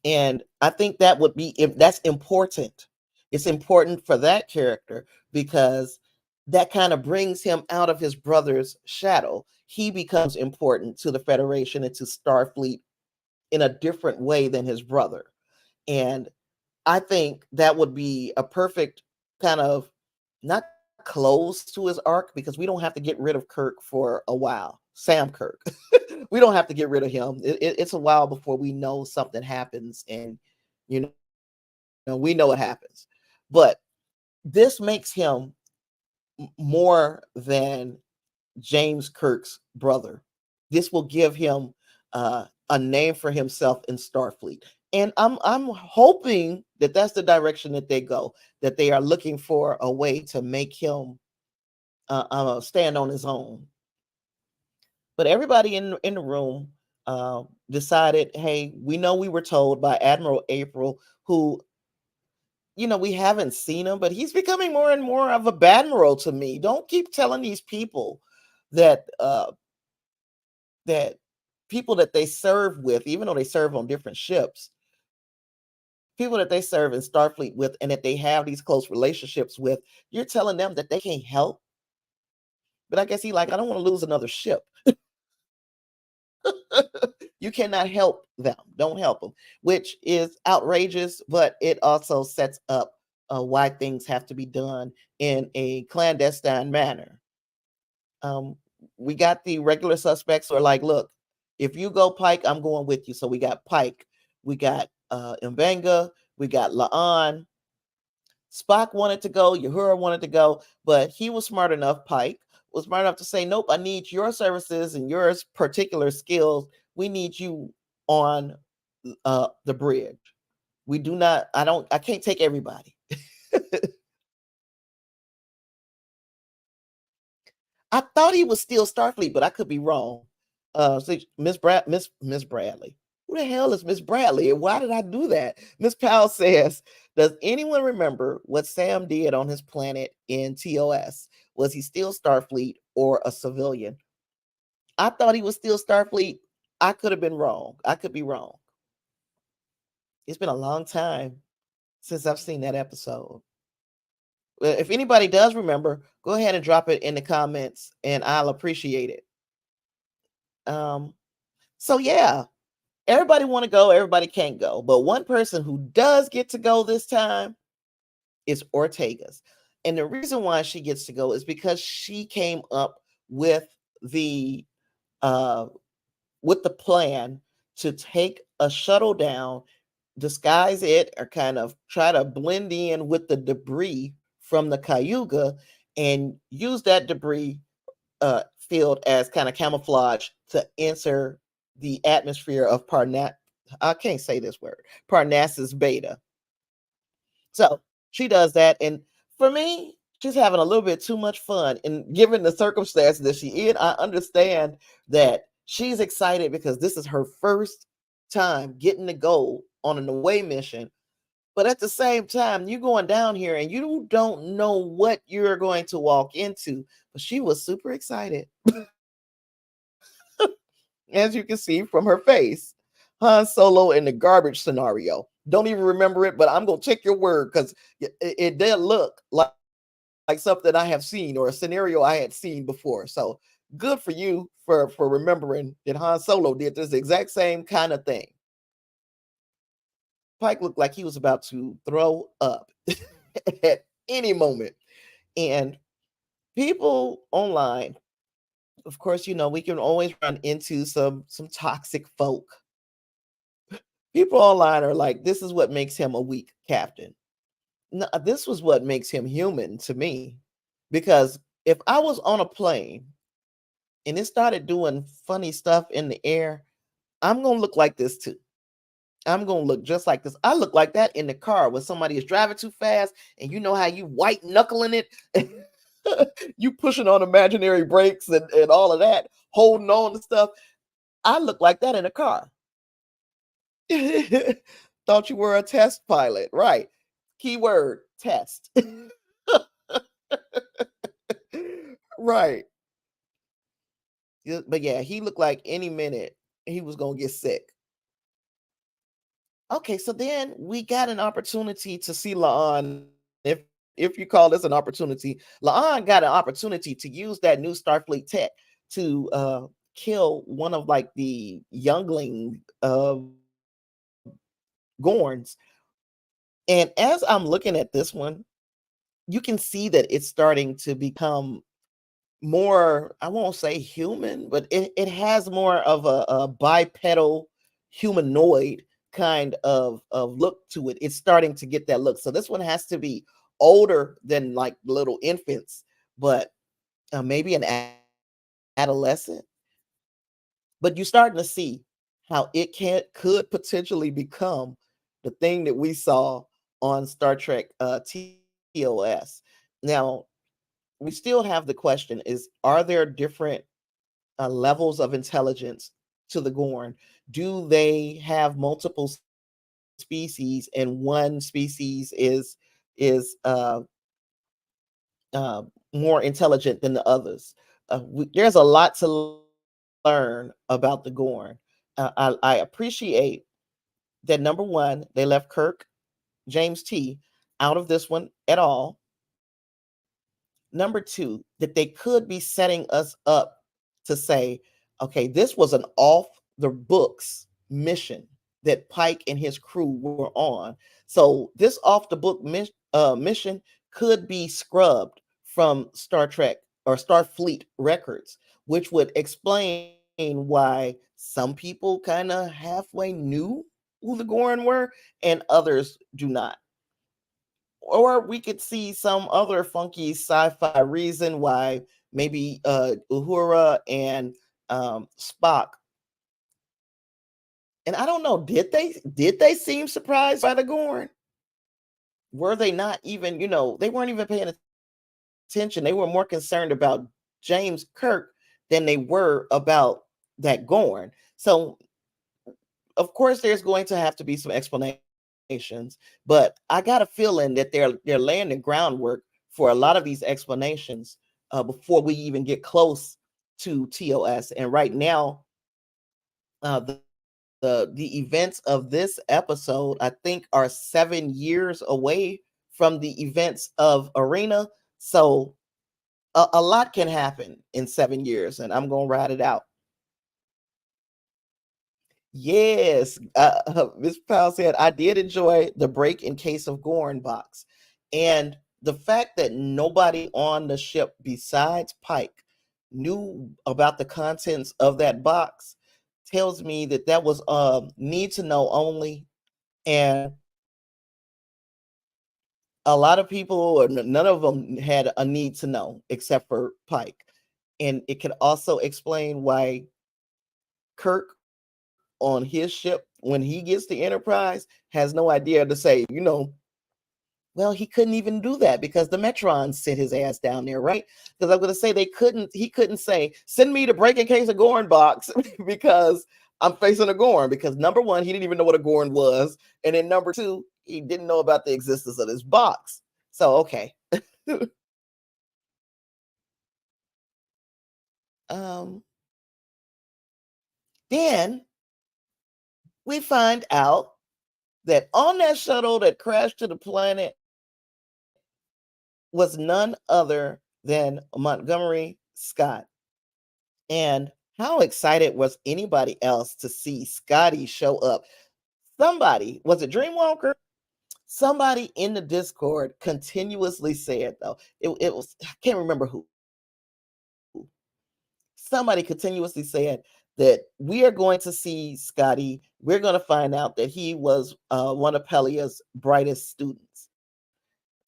And I think that's important. It's important for that character because that kind of brings him out of his brother's shadow. He becomes important to the Federation and to Starfleet in a different way than his brother. And I think that would be a perfect kind of, not close to his arc, because we don't have to get rid of Kirk for a while. Sam Kirk. We don't have to get rid of him. It's a while before we know something happens, and we know what happens. But this makes him more than James Kirk's brother. This will give him a name for himself in Starfleet. And I'm hoping that that's the direction that they go, that they are looking for a way to make him stand on his own. But everybody in the room decided, hey, we know we were told by Admiral April, who we haven't seen him, but he's becoming more and more of a admiral to me. Don't keep telling these people that that people that they serve with, even though they serve on different ships, people that they serve in Starfleet with, and that they have these close relationships with, you're telling them that they can't help. But I guess he like, I don't want to lose another ship. You cannot help them. Don't help them, which is outrageous, but it also sets up why things have to be done in a clandestine manner. Um, we got the regular suspects who are like, look, if you go Pike, I'm going with you. So we got Pike, we got Mbenga, we got La'an. Spock wanted to go, Uhura wanted to go, but he was smart enough, Pike was smart enough to say, nope, I need your services and your particular skills. We need you on the bridge. We do not, I can't take everybody. I thought he was still Starfleet, but I could be wrong. Miss Bradley. Who the hell is Miss Bradley? And why did I do that? Miss Powell says, does anyone remember what Sam did on his planet in TOS? Was he still Starfleet or a civilian? I thought he was still Starfleet. I could have been wrong. I could be wrong. It's been a long time since I've seen that episode. If anybody does remember, go ahead and drop it in the comments and I'll appreciate it. So yeah, everybody want to go, everybody can't go. But one person who does get to go this time is Ortega's. And the reason why she gets to go is because she came up with the plan to take a shuttle down, disguise it, or kind of try to blend in with the debris from the Cayuga and use that debris field as kind of camouflage to enter the atmosphere of I can't say this word, Parnassus Beta. So she does that. And for me, she's having a little bit too much fun. And given the circumstances that she in, I understand that she's excited because this is her first time getting to go on an away mission. But at the same time, you're going down here and you don't know what you're going to walk into. But she was super excited. As you can see from her face. Han Solo in the garbage scenario. Don't even remember it, but I'm going to take your word because it did look like something I have seen or a scenario I had seen before. So good for you for remembering that Han Solo did this exact same kind of thing. Pike looked like he was about to throw up at any moment. And people online, of course, we can always run into some toxic folk. People online are like, this is what makes him a weak captain. No, this was what makes him human to me. Because if I was on a plane and it started doing funny stuff in the air, I'm going to look like this too. I'm going to look just like this. I look like that in the car when somebody is driving too fast and you know how you white knuckling it. You pushing on imaginary brakes and all of that, holding on to stuff. I look like that in a car. Thought you were a test pilot, right? Keyword test. Right. But yeah, he looked like any minute he was gonna get sick. Okay, so then we got an opportunity to see La'an. If you call this an opportunity, La'an got an opportunity to use that new Starfleet tech to kill one of like the youngling Gorns. And as I'm looking at this one, you can see that it's starting to become more, I won't say human, but it has more of a bipedal humanoid kind of look to it. It's starting to get that look. So this one has to be older than like little infants, but maybe an adolescent. But you're starting to see how it could potentially become the thing that we saw on Star Trek TOS. Now, we still have the question is, are there different levels of intelligence to the Gorn? Do they have multiple species, and one species is uh, more intelligent than the others. There's a lot to learn about the Gorn. I appreciate that number one, they left Kirk James T out of this one at all. Number two, that they could be setting us up to say, okay, this was an off the books mission that Pike and his crew were on. So this off the book mission could be scrubbed from Star Trek or Starfleet records, which would explain why some people kind of halfway knew who the Gorn were and others do not. Or we could see some other funky sci-fi reason why maybe Uhura and Spock. And I don't know, did they seem surprised by the Gorn? Were they not even, they weren't even paying attention. They were more concerned about James Kirk than they were about that Gorn. So of course there's going to have to be some explanations, but I got a feeling that they're laying the groundwork for a lot of these explanations before we even get close to TOS. And right now, the events of this episode, I think, are 7 years away from the events of Arena. So a lot can happen in 7 years, and I'm gonna ride it out. Yes, Miss Powell said I did enjoy the break in case of Gorn box, and the fact that nobody on the ship besides Pike knew about the contents of that box tells me that that was need to know only, and a lot of people or none of them had a need to know except for Pike, and it can also explain why Kirk on his ship, when he gets the Enterprise, has no idea to say, well, he couldn't even do that because the Metron sent his ass down there, right? Because I'm going to say he couldn't say, send me the break in case of Gorn box because I'm facing a Gorn. Because number one, he didn't even know what a Gorn was. And then number two, he didn't know about the existence of this box. So, okay. um, then we find out that on that shuttle that crashed to the planet was none other than Montgomery Scott. And how excited was anybody else to see Scotty show up? Somebody, was it Dreamwalker? Somebody in the Discord continuously said, though, it was, I can't remember who. Somebody continuously said that we are going to see Scotty. We're going to find out that he was one of Pelia's brightest students.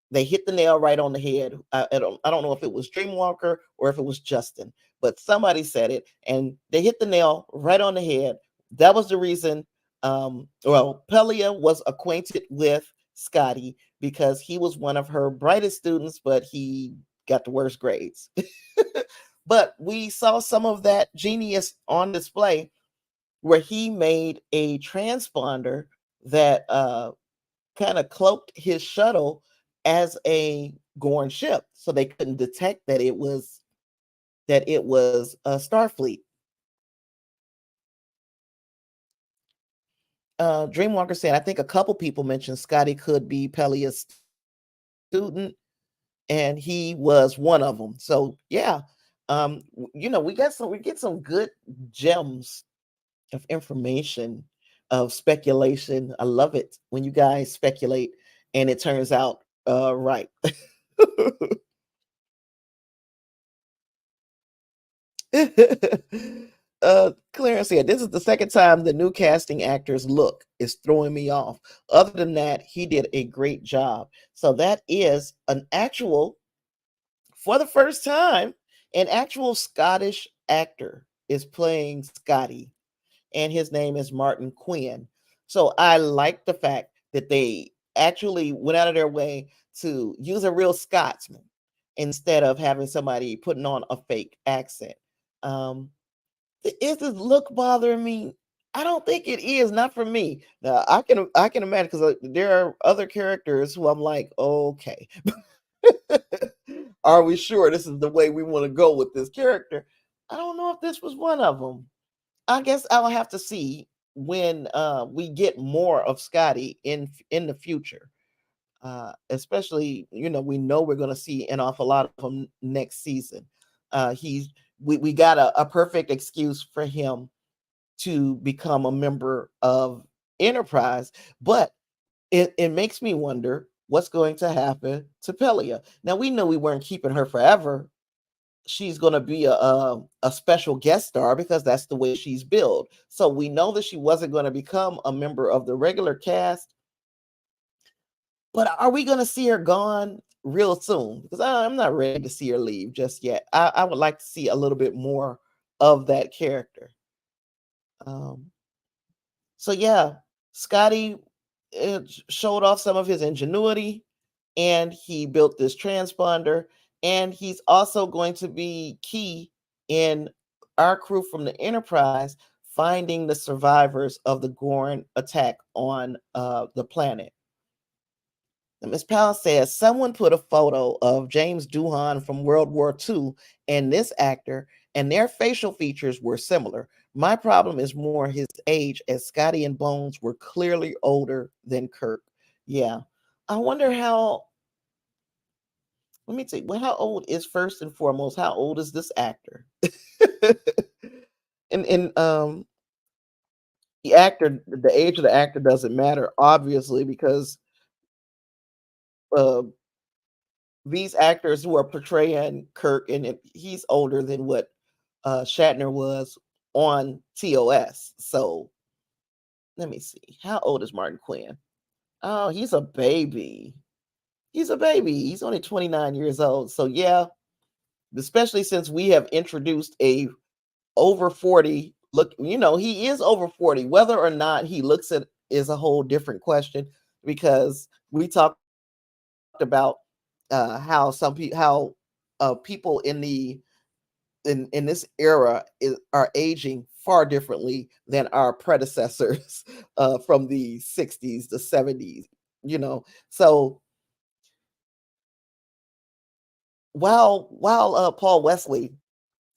They hit the nail right on the head. I don't know if it was Dreamwalker or if it was Justin, but somebody said it, and they hit the nail right on the head. That was the reason. Well, Pelia was acquainted with Scotty because he was one of her brightest students, but he got the worst grades. But we saw some of that genius on display where he made a transponder that kind of cloaked his shuttle as a Gorn ship, so they couldn't detect that it was a Starfleet. Dreamwalker said, I think a couple people mentioned Scotty could be Pelia's student, and he was one of them. So yeah, we get some good gems of information, of speculation. I love it when you guys speculate and it turns out right. Clarence said, this is the second time the new casting actor's look is throwing me off. Other than that, he did a great job. So that is an actual, for the first time, an actual Scottish actor is playing Scotty, and his name is Martin Quinn. So I like the fact that they actually went out of their way to use a real Scotsman instead of having somebody putting on a fake accent. Um, is this look bothering me? I don't think it is, not for me. Now I can imagine because there are other characters who I'm like, okay, are we sure this is the way we want to go with this character? I don't know if this was one of them. I guess I'll have to see when we get more of Scotty in the future. Especially, we know we're going to see an awful lot of him next season. He's we got a perfect excuse for him to become a member of Enterprise, but it makes me wonder what's going to happen to Pelia. Now we know we weren't keeping her forever. She's going to be a special guest star because that's the way she's billed. So we know that she wasn't going to become a member of the regular cast. But are we going to see her gone real soon? Because I'm not ready to see her leave just yet. I would like to see a little bit more of that character. Um, so yeah, Scotty showed off some of his ingenuity, and he built this transponder, and he's also going to be key in our crew from the Enterprise finding the survivors of the Gorn attack on the planet. Ms. Powell says someone put a photo of James Doohan from World War II and this actor, and their facial features were similar. My problem is more his age, as Scotty and Bones were clearly older than Kirk. Yeah. I wonder how, let me see, well, how old is, first and foremost, how old is this actor? and the age of the actor doesn't matter, obviously, because uh these actors who are portraying Kirk, and he's older than what Shatner was on TOS. So let me see. How old is Martin Quinn? Oh, he's a baby. He's a baby. He's only 29 years old. So yeah, especially since we have introduced a over 40 look, he is over 40. Whether or not he looks at is a whole different question, because we talked about how people in this era are aging far differently than our predecessors from the 60s, the 70s, So while Paul Wesley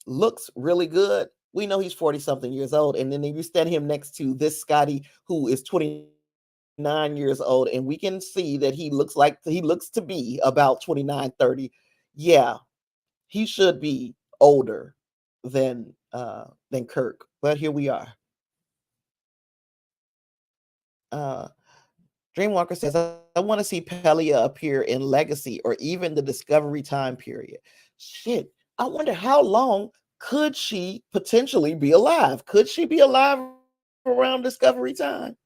looks really good, we know he's 40 something years old, and then you stand him next to this Scotty who is 29 years old, and we can see that he looks to be about 29, 30. Yeah, he should be older than Kirk, but here we are. Uh, Dreamwalker says, I want to see Pelia appear in Legacy or even the Discovery time period. Shit, I wonder how long could she potentially be alive? Could she be alive around Discovery time?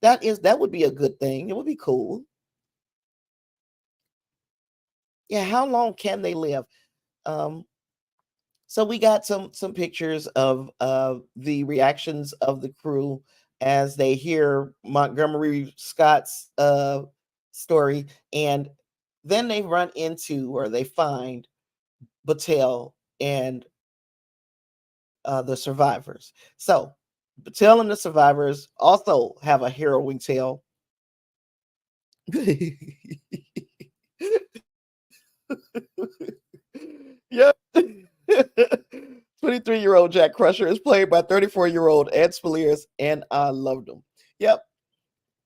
That would be a good thing. It would be cool. Yeah, how long can they live? Um, So we got some pictures of the reactions of the crew as they hear Montgomery Scott's story, and then they run into, or they find, Battelle and the survivors. So Battelle and the survivors also have a harrowing tale. Yep. 23-year-old Jack Crusher is played by 34-year-old Ed Spaliers, and I loved him. Yep.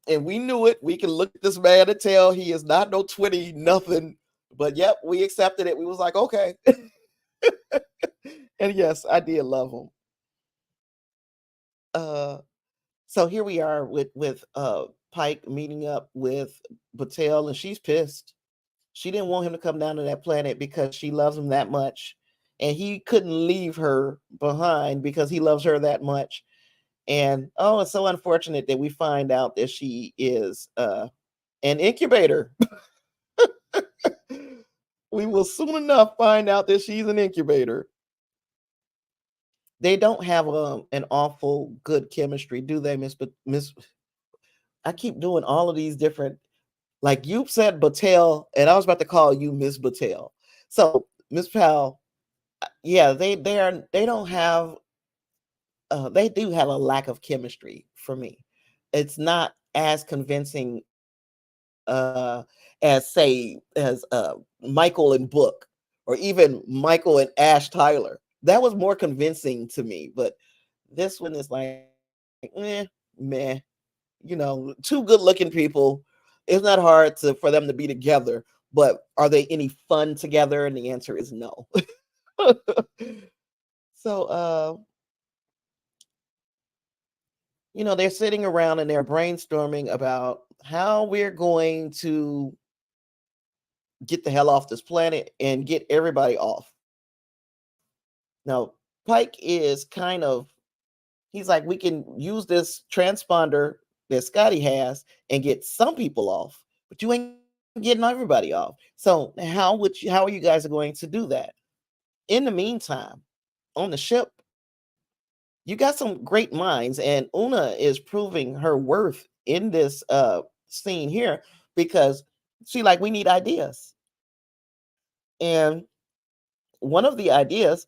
And we knew it. We can look at this man and tell he is not no 20 nothing. But yep, we accepted it. We was like, okay. And yes, I did love him. So here we are with Pike meeting up with Battelle, and she's pissed. She didn't want him to come down to that planet because she loves him that much. And he couldn't leave her behind because he loves her that much. And oh, it's so unfortunate that we find out that she is an incubator. We will soon enough find out that she's an incubator. They don't have an awful good chemistry, do they, Miss? I keep doing all of these different, like you said, Battelle, and I was about to call you Miss Battelle. So Miss Powell, yeah, they don't have they do have a lack of chemistry for me. It's not as convincing as say as Michael and Book, or even Michael and Ash Tyler. That was more convincing to me, but this one is like, meh. Two good looking people. It's not hard for them to be together, but are they any fun together? And the answer is no. So they're sitting around and they're brainstorming about how we're going to get the hell off this planet and get everybody off. Now, Pike is he's like, we can use this transponder that Scotty has and get some people off, but you ain't getting everybody off. So how are you guys going to do that? In the meantime, on the ship, you got some great minds, and Una is proving her worth in this scene here, because we need ideas. And one of the ideas,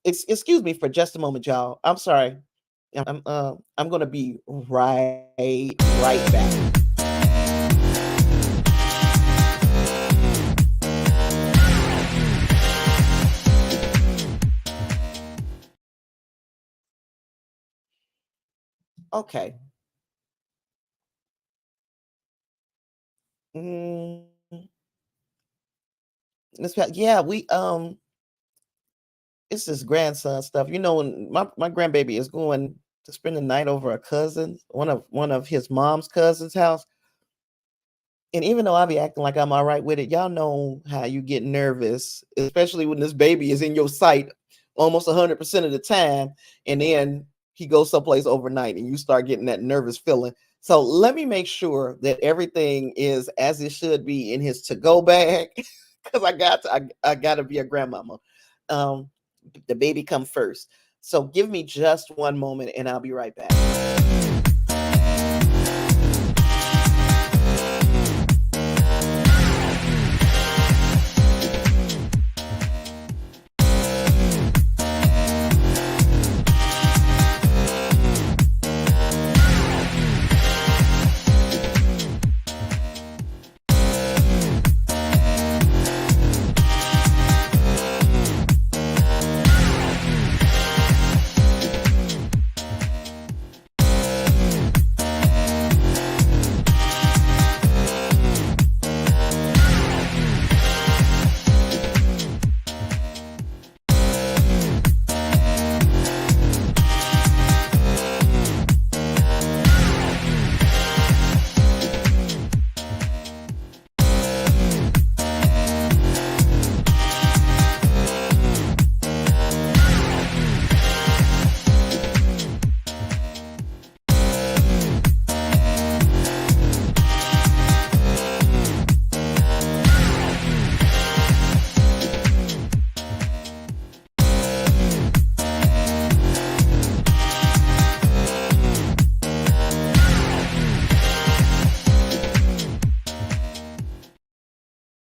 excuse me for just a moment, y'all. I'm sorry. I'm gonna be right back. Okay. Mm, yeah, it's this grandson stuff. When my grandbaby is going to spend the night over a cousin, one of his mom's cousin's house. And even though I be acting like I'm all right with it, y'all know how you get nervous, especially when this baby is in your sight almost 100% of the time, and then he goes someplace overnight and you start getting that nervous feeling. So let me make sure that everything is as it should be in his to-go bag, because I got to be a grandmama. The baby come first. So give me just one moment and I'll be right back.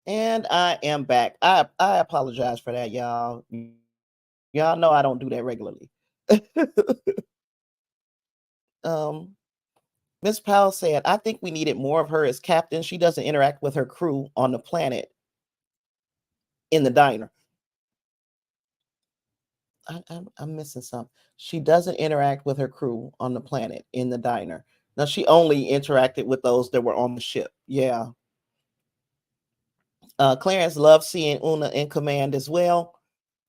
And I am back. I apologize for that, y'all. Y'all know I don't do that regularly. um, Miss Powell said, I think we needed more of her as captain. She doesn't interact with her crew on the planet in the diner. I'm missing something. She doesn't interact with her crew on the planet in the diner. Now, she only interacted with those that were on the ship. Yeah. Clarence loves seeing Una in command as well.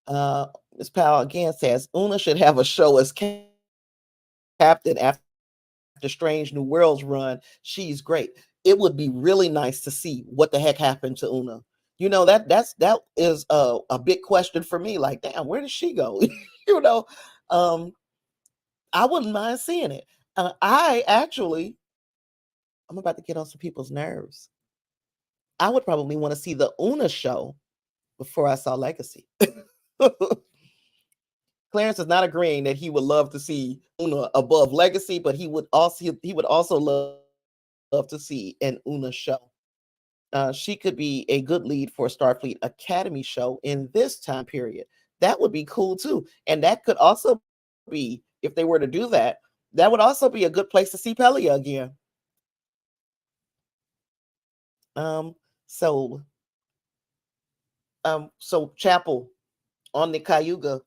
Ms. Powell again says Una should have a show as captain after Strange New Worlds run. She's great. It would be really nice to see what the heck happened to Una. That is a big question for me. Like, damn, where did she go? you know, um, I wouldn't mind seeing it. I'm about to get on some people's nerves. I would probably want to see the Una show before I saw Legacy. Clarence is not agreeing that he would love to see Una above Legacy, but he would also love to see an Una show. She could be a good lead for a Starfleet Academy show in this time period. That would be cool too, and that could also be if they were to do that, that would also be a good place to see Pelia again. Um, so so Chapel on the Cayuga.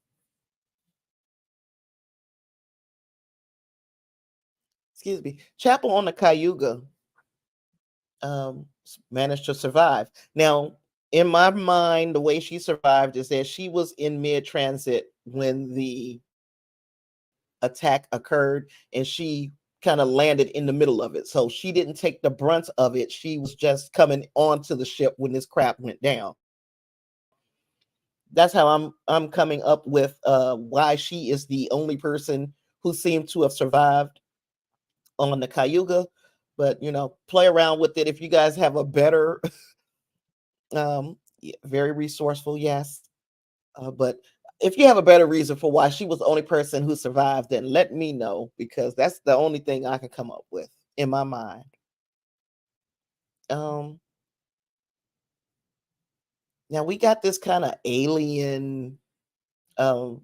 Excuse me. Chapel on the Cayuga managed to survive. Now, in my mind, the way she survived is that she was in mid transit when the attack occurred, and she kind of landed in the middle of it. So she didn't take the brunt of it. She was just coming onto the ship when this crap went down. That's how I'm coming up with why she is the only person who seemed to have survived on the Cayuga. But play around with it if you guys have a better very resourceful, yes. But if you have a better reason for why she was the only person who survived, then let me know, because that's the only thing I can come up with in my mind. Um, Now we got this kind of alien um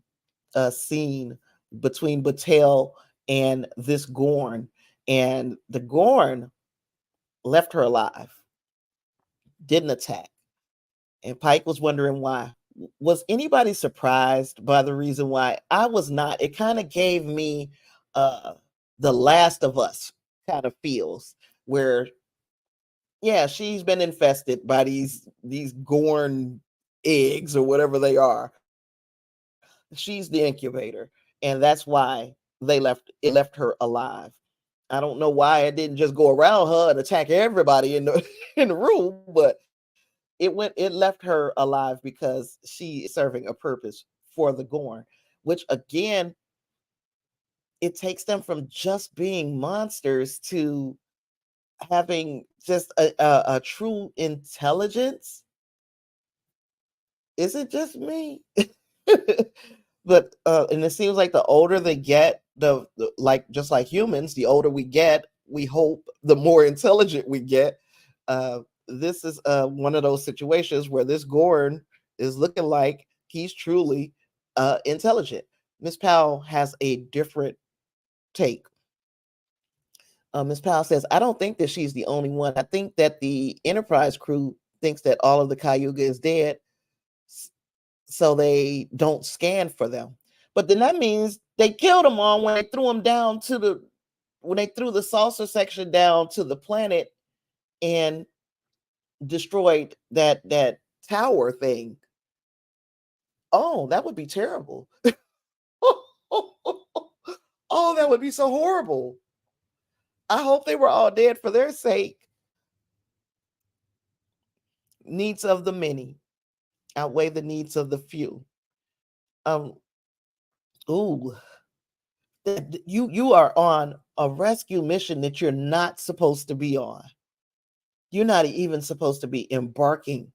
scene between Batel and this Gorn, and the Gorn left her alive, didn't attack. And Pike was wondering why. Was anybody surprised by the reason why? I was not. It kind of gave me the Last of Us kind of feels, where yeah, she's been infested by these Gorn eggs or whatever they are. She's the incubator, and that's why it left her alive. I don't know why it didn't just go around her and attack everybody in the in the room, but it left her alive because she is serving a purpose for the Gorn, which again, it takes them from just being monsters to having just a true intelligence. Is it just me? But and it seems like the older they get, the like, just like humans, the older we get, we hope the more intelligent we get. This is one of those situations where this Gorn is looking like he's truly intelligent. Miss Powell has a different take. Miss Powell says, I don't think that she's the only one. I think that the Enterprise crew thinks that all of the Cayuga is dead, so they don't scan for them. But then that means they killed them all when they threw them down to when they threw the saucer section down to the planet and destroyed that tower thing. Oh, that would be terrible. Oh, that would be so horrible. I hope they were all dead for their sake. Needs of the many outweigh the needs of the few. Um, ooh, you are on a rescue mission that you're not supposed to be on. You're not even supposed to be embarking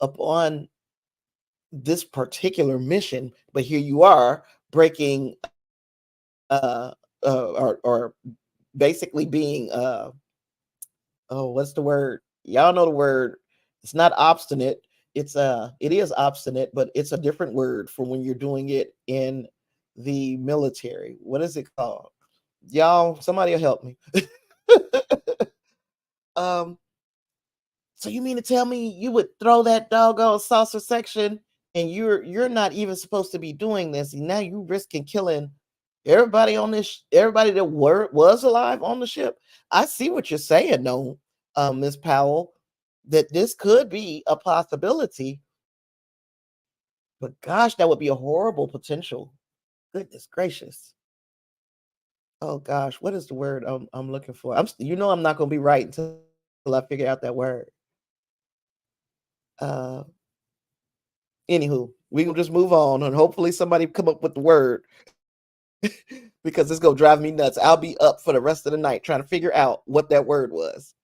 upon this particular mission, but here you are breaking or basically being oh, what's the word? Y'all know the word. It's not obstinate. It is obstinate, but it's a different word for when you're doing it in the military. What is it called? Y'all, somebody will help me. um, so you mean to tell me you would throw that doggone saucer section, and you're not even supposed to be doing this, and now you risking killing everybody on this, everybody that was alive on the ship? I see what you're saying, no, Miss Powell, that this could be a possibility, but gosh, that would be a horrible potential. Goodness gracious. Oh gosh, what is the word I'm looking for? I'm not gonna be right until I figure out that word. Uh Anywho, we can just move on and hopefully somebody come up with the word because it's gonna drive me nuts. I'll be up for the rest of the night trying to figure out what that word was.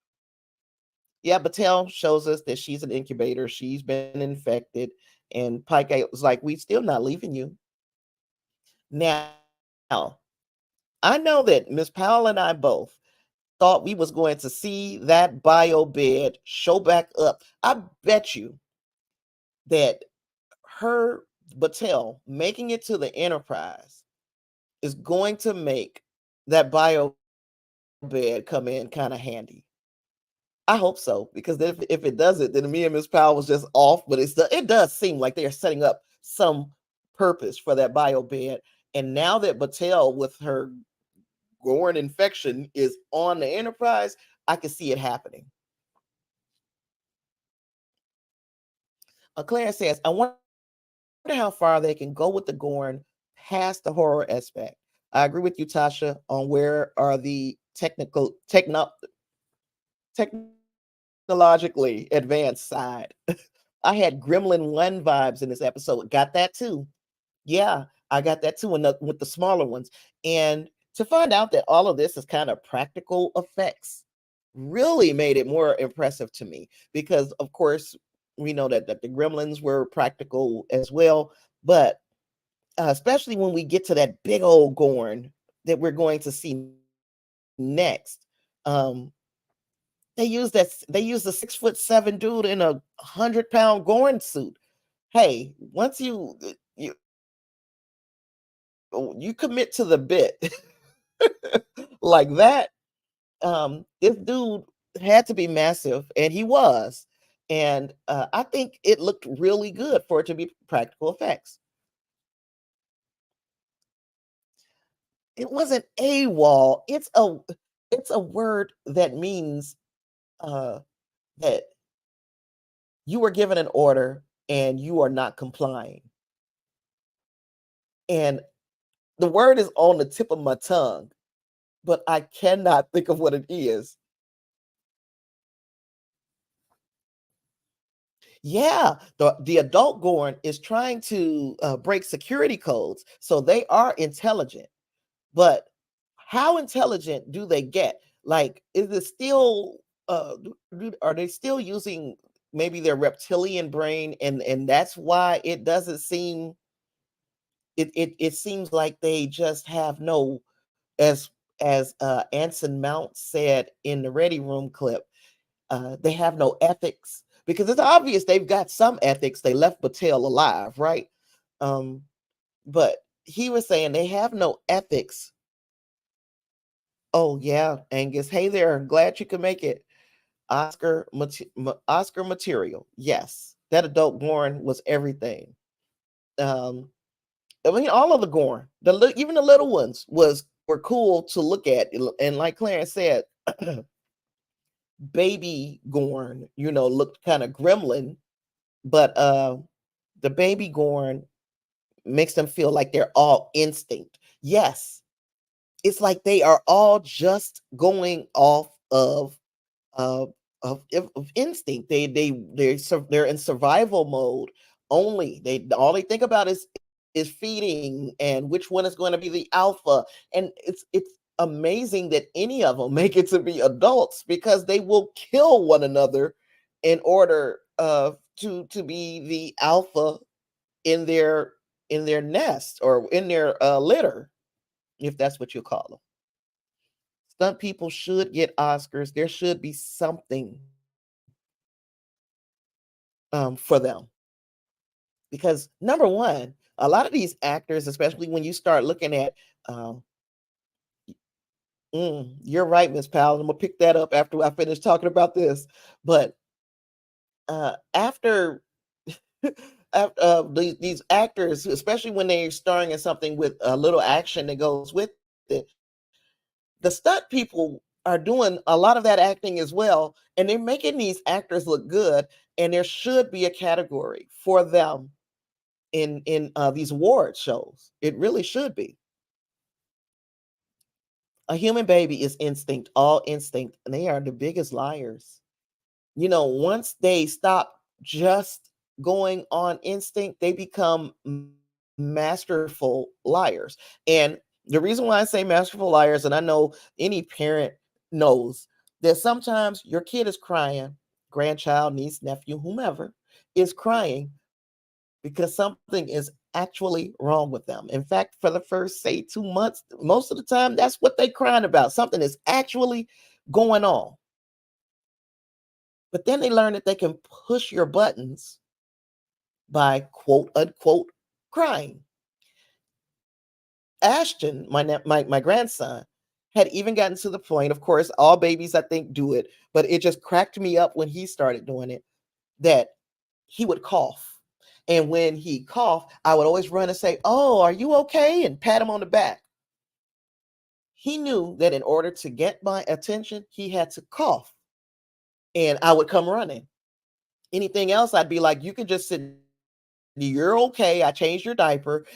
Yeah, Batel shows us that she's an incubator. She's been infected, and Pike was like, "We still not leaving you." Now, I know that Miss Powell and I both thought we was going to see that bio bed show back up. I bet you that her Batel making it to the Enterprise is going to make that bio bed come in kind of handy. I hope so, because if it doesn't, then me and Miss Powell was just off. But it does seem like they are setting up some purpose for that bio bed. And now that Battelle with her Gorn infection is on the Enterprise, I can see it happening. Clarence says, I wonder how far they can go with the Gorn past the horror aspect. I agree with you, Tasha, on where are the technologically advanced side. I had Gremlin 1 vibes in this episode. Got that too. Yeah, I got that too with the smaller ones. And to find out that all of this is kind of practical effects really made it more impressive to me, because of course we know that the gremlins were practical as well, but especially when we get to that big old Gorn that we're going to see next. They used a 6'7" dude in a 100-pound Gorn suit. Hey, once you commit to the bit like that, this dude had to be massive, and he was. And I think it looked really good for it to be practical effects. It wasn't a wall. It's a word that means that you were given an order and you are not complying. And the word is on the tip of my tongue, but I cannot think of what it is. Yeah, the adult Gorn is trying to break security codes, so they are intelligent. But how intelligent do they get? Like, is it still? Are they still using maybe their reptilian brain, and that's why it doesn't seem? It seems like they just have no, as Anson Mount said in the Ready Room clip, they have no ethics, because it's obvious they've got some ethics. They left Battelle alive, right? But he was saying they have no ethics. Oh yeah, Angus. Hey there. Glad you could make it. Oscar material. Yes, that adult Gorn was everything. Um, I mean, all of the Gorn, even the little ones, were cool to look at. And like Clarence said, baby Gorn, looked kind of gremlin, but the baby Gorn makes them feel like they're all instinct. Yes, it's like they are all just going off uh, of instinct. They're in survival mode only. All they think about is feeding and which one is going to be the alpha. And it's amazing that any of them make it to be adults, because they will kill one another in order to be the alpha in their nest, or in their litter, if that's what you call them. Stunt people should get Oscars. There should be something for them, because number one, a lot of these actors, especially when you start looking at, um, you're right, Miss Powell. I'm gonna pick that up after I finish talking about this. But after these actors, especially when they're starring in something with a little action that goes with it, the stunt people are doing a lot of that acting as well, and they're making these actors look good. And there should be a category for them in these award shows. It really should be. A human baby is instinct, all instinct, and they are the biggest liars. Once they stop just going on instinct, they become masterful liars. And the reason why I say masterful liars, and I know any parent knows that sometimes your kid is crying, grandchild, niece, nephew, whomever is crying because something is actually wrong with them. In fact, for the first, say, 2 months, most of the time, that's what they crying about. Something is actually going on. But then they learn that they can push your buttons by quote unquote crying. Ashton, my grandson, had even gotten to the point, of course, all babies I think do it, but it just cracked me up when he started doing it, that he would cough. And when he coughed, I would always run and say, "Oh, are you okay?" and pat him on the back. He knew that in order to get my attention, he had to cough, and I would come running. Anything else, I'd be like, "You can just sit. You're okay. I changed your diaper.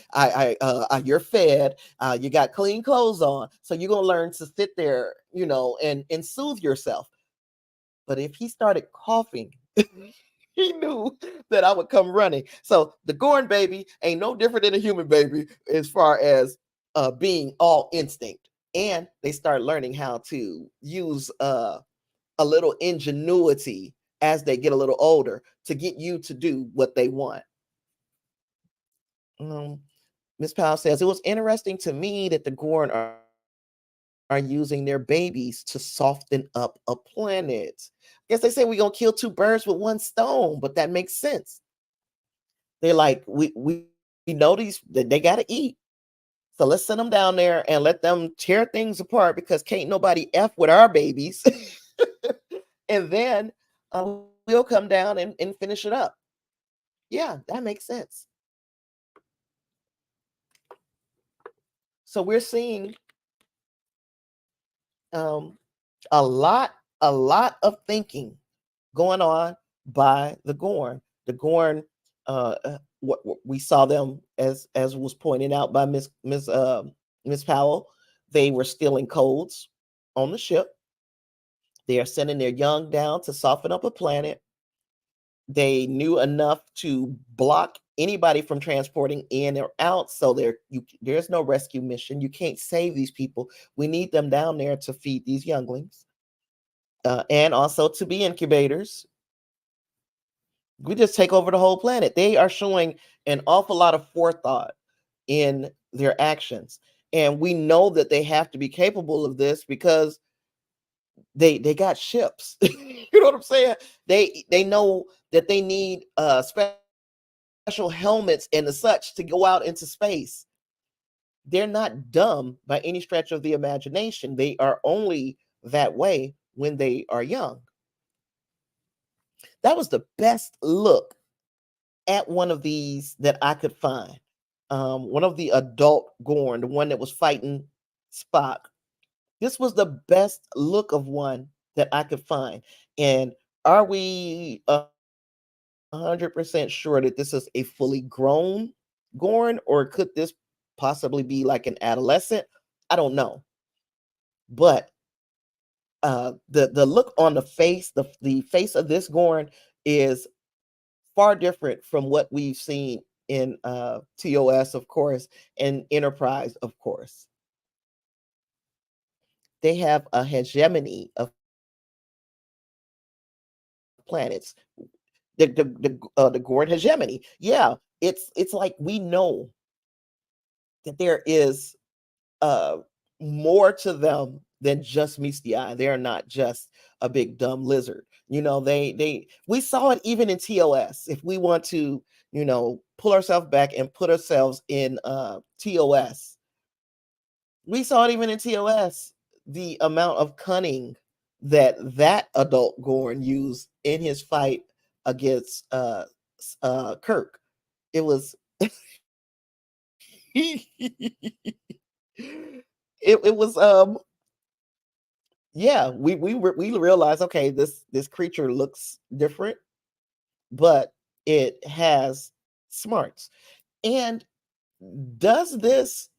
You're fed. You got clean clothes on. So you're gonna learn to sit there, and soothe yourself." But if he started coughing, he knew that I would come running. So the Gorn baby ain't no different than a human baby as far as being all instinct. And they start learning how to use a little ingenuity as they get a little older to get you to do what they want. Um, Miss Powell says it was interesting to me that the Gorn are using their babies to soften up a planet. I guess they say we're gonna kill two birds with one stone, but that makes sense. They're like, we know these that they gotta eat. So let's send them down there and let them tear things apart because can't nobody F with our babies. And then we'll come down and finish it up. Yeah, that makes sense. So we're seeing um, a lot, of thinking going on by the Gorn. The Gorn, what we saw them as was pointed out by Miss Powell. They were stealing codes on the ship. They are sending their young down to soften up a planet. They knew enough to block anybody from transporting in or out. So there's no rescue mission. You can't save these people. We need them down there to feed these younglings, and also to be incubators. We just take over the whole planet. They are showing an awful lot of forethought in their actions, and we know that they have to be capable of this because they got ships. You know what I'm saying? They know that they need special helmets and the such to go out into space. They're not dumb by any stretch of the imagination. They are only that way when they are young. That was the best look at one of these that I could find. One of the adult Gorn, the one that was fighting Spock. This was the best look of one that I could find. And are we 100% sure that this is a fully grown Gorn, or could this possibly be like an adolescent? I don't know. But the look on the face of this Gorn is far different from what we've seen in TOS, of course, and Enterprise, of course. They have a hegemony of planets. The Gorn hegemony. Yeah, it's like we know that there is uh more to them than just meets the eye. They are not just a big dumb lizard. They we saw it even in TOS. If we want to, pull ourselves back and put ourselves in TOS, we saw it even in TOS, the amount of cunning that adult Gorn used in his fight against Kirk. It was it was yeah, we realized, okay, this creature looks different, but it has smarts. And does this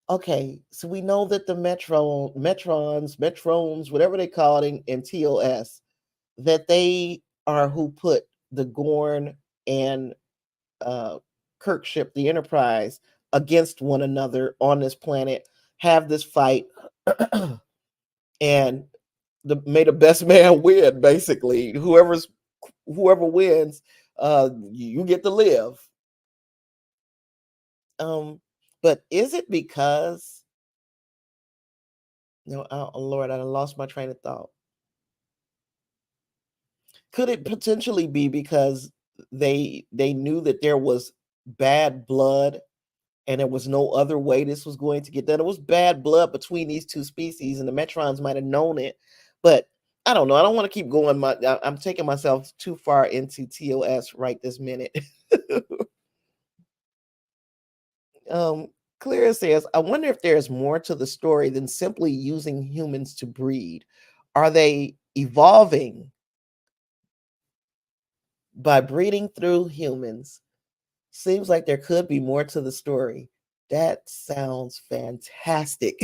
okay, so we know that the Metrons, whatever they call it in TOS, that they are who put the Gorn and Kirk ship, the Enterprise, against one another on this planet, have this fight, and may the best man win. Basically, whoever wins, you get to live. But is it because oh Lord, I lost my train of thought. Could it potentially be because they knew that there was bad blood and there was no other way this was going to get done. It was bad blood between these two species, and the Metrons might have known it, but I don't know. I don't want to keep going. I'm taking myself too far into TOS right this minute. um, Clara says, I wonder if there's more to the story than simply using humans to breed. Are they evolving by breeding through humans? Seems like there could be more to the story. That sounds fantastic.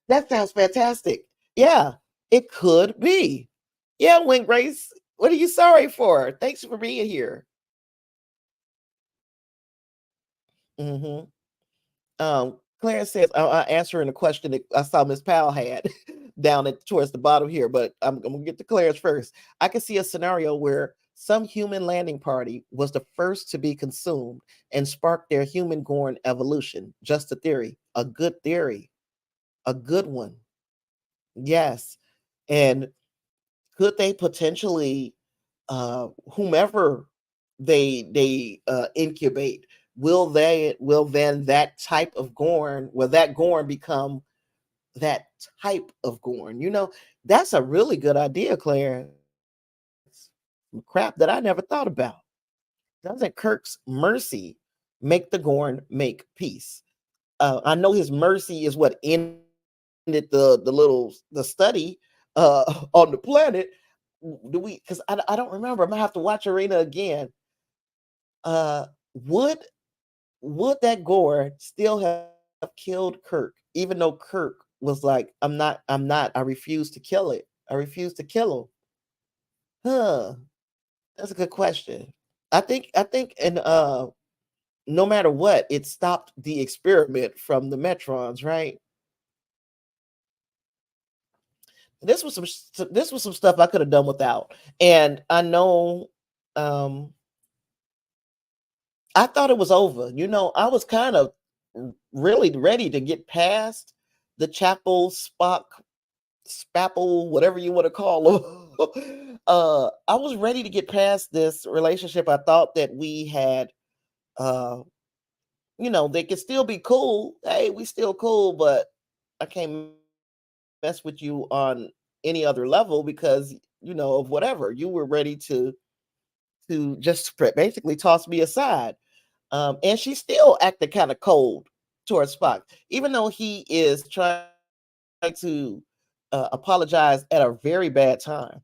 That sounds fantastic. Yeah, it could be. Yeah, Wing Race, what are you sorry for? Thanks for being here. Hmm. Clarence says, answering a question that I saw Miss Powell had down at towards the bottom here, but I'm gonna get to Clarence first. I can see a scenario where some human landing party was the first to be consumed and sparked their human born evolution. Just a theory, a good theory, a good one. Yes. And could they potentially whomever they incubate, will then that type of Gorn, will that Gorn become that type of Gorn? That's a really good idea, Clarence. Crap that I never thought about. Doesn't Kirk's mercy make the Gorn make peace? I know his mercy is what ended the study on the planet. Do we? Because I don't remember. I'm gonna have to watch Arena again. Uh, would that Gore still have killed Kirk, even though Kirk was like, I'm not. I refuse to kill it. I refuse to kill him. Huh? That's a good question. I think, and no matter what, it stopped the experiment from the Metrons, right? This was some stuff I could have done without. And I know um I thought it was over. I was kind of really ready to get past the Chapel Spock Spapple, whatever you want to call them. I was ready to get past this relationship. I thought that we had uh they could still be cool. Hey, we still cool, but I can't mess with you on any other level because of whatever. You were ready to just basically toss me aside. And she still acted kind of cold towards Spock, even though he is trying to apologize at a very bad time.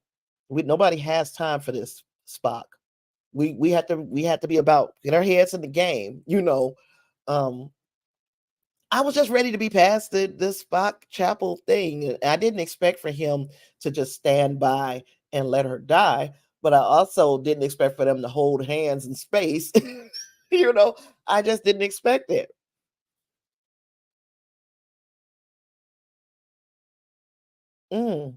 Nobody has time for this, Spock. We had to be about get our heads in the game. Um, I was just ready to be past the Spock Chapel thing. I didn't expect for him to just stand by and let her die, but I also didn't expect for them to hold hands in space. you know, I just didn't expect it. Mm.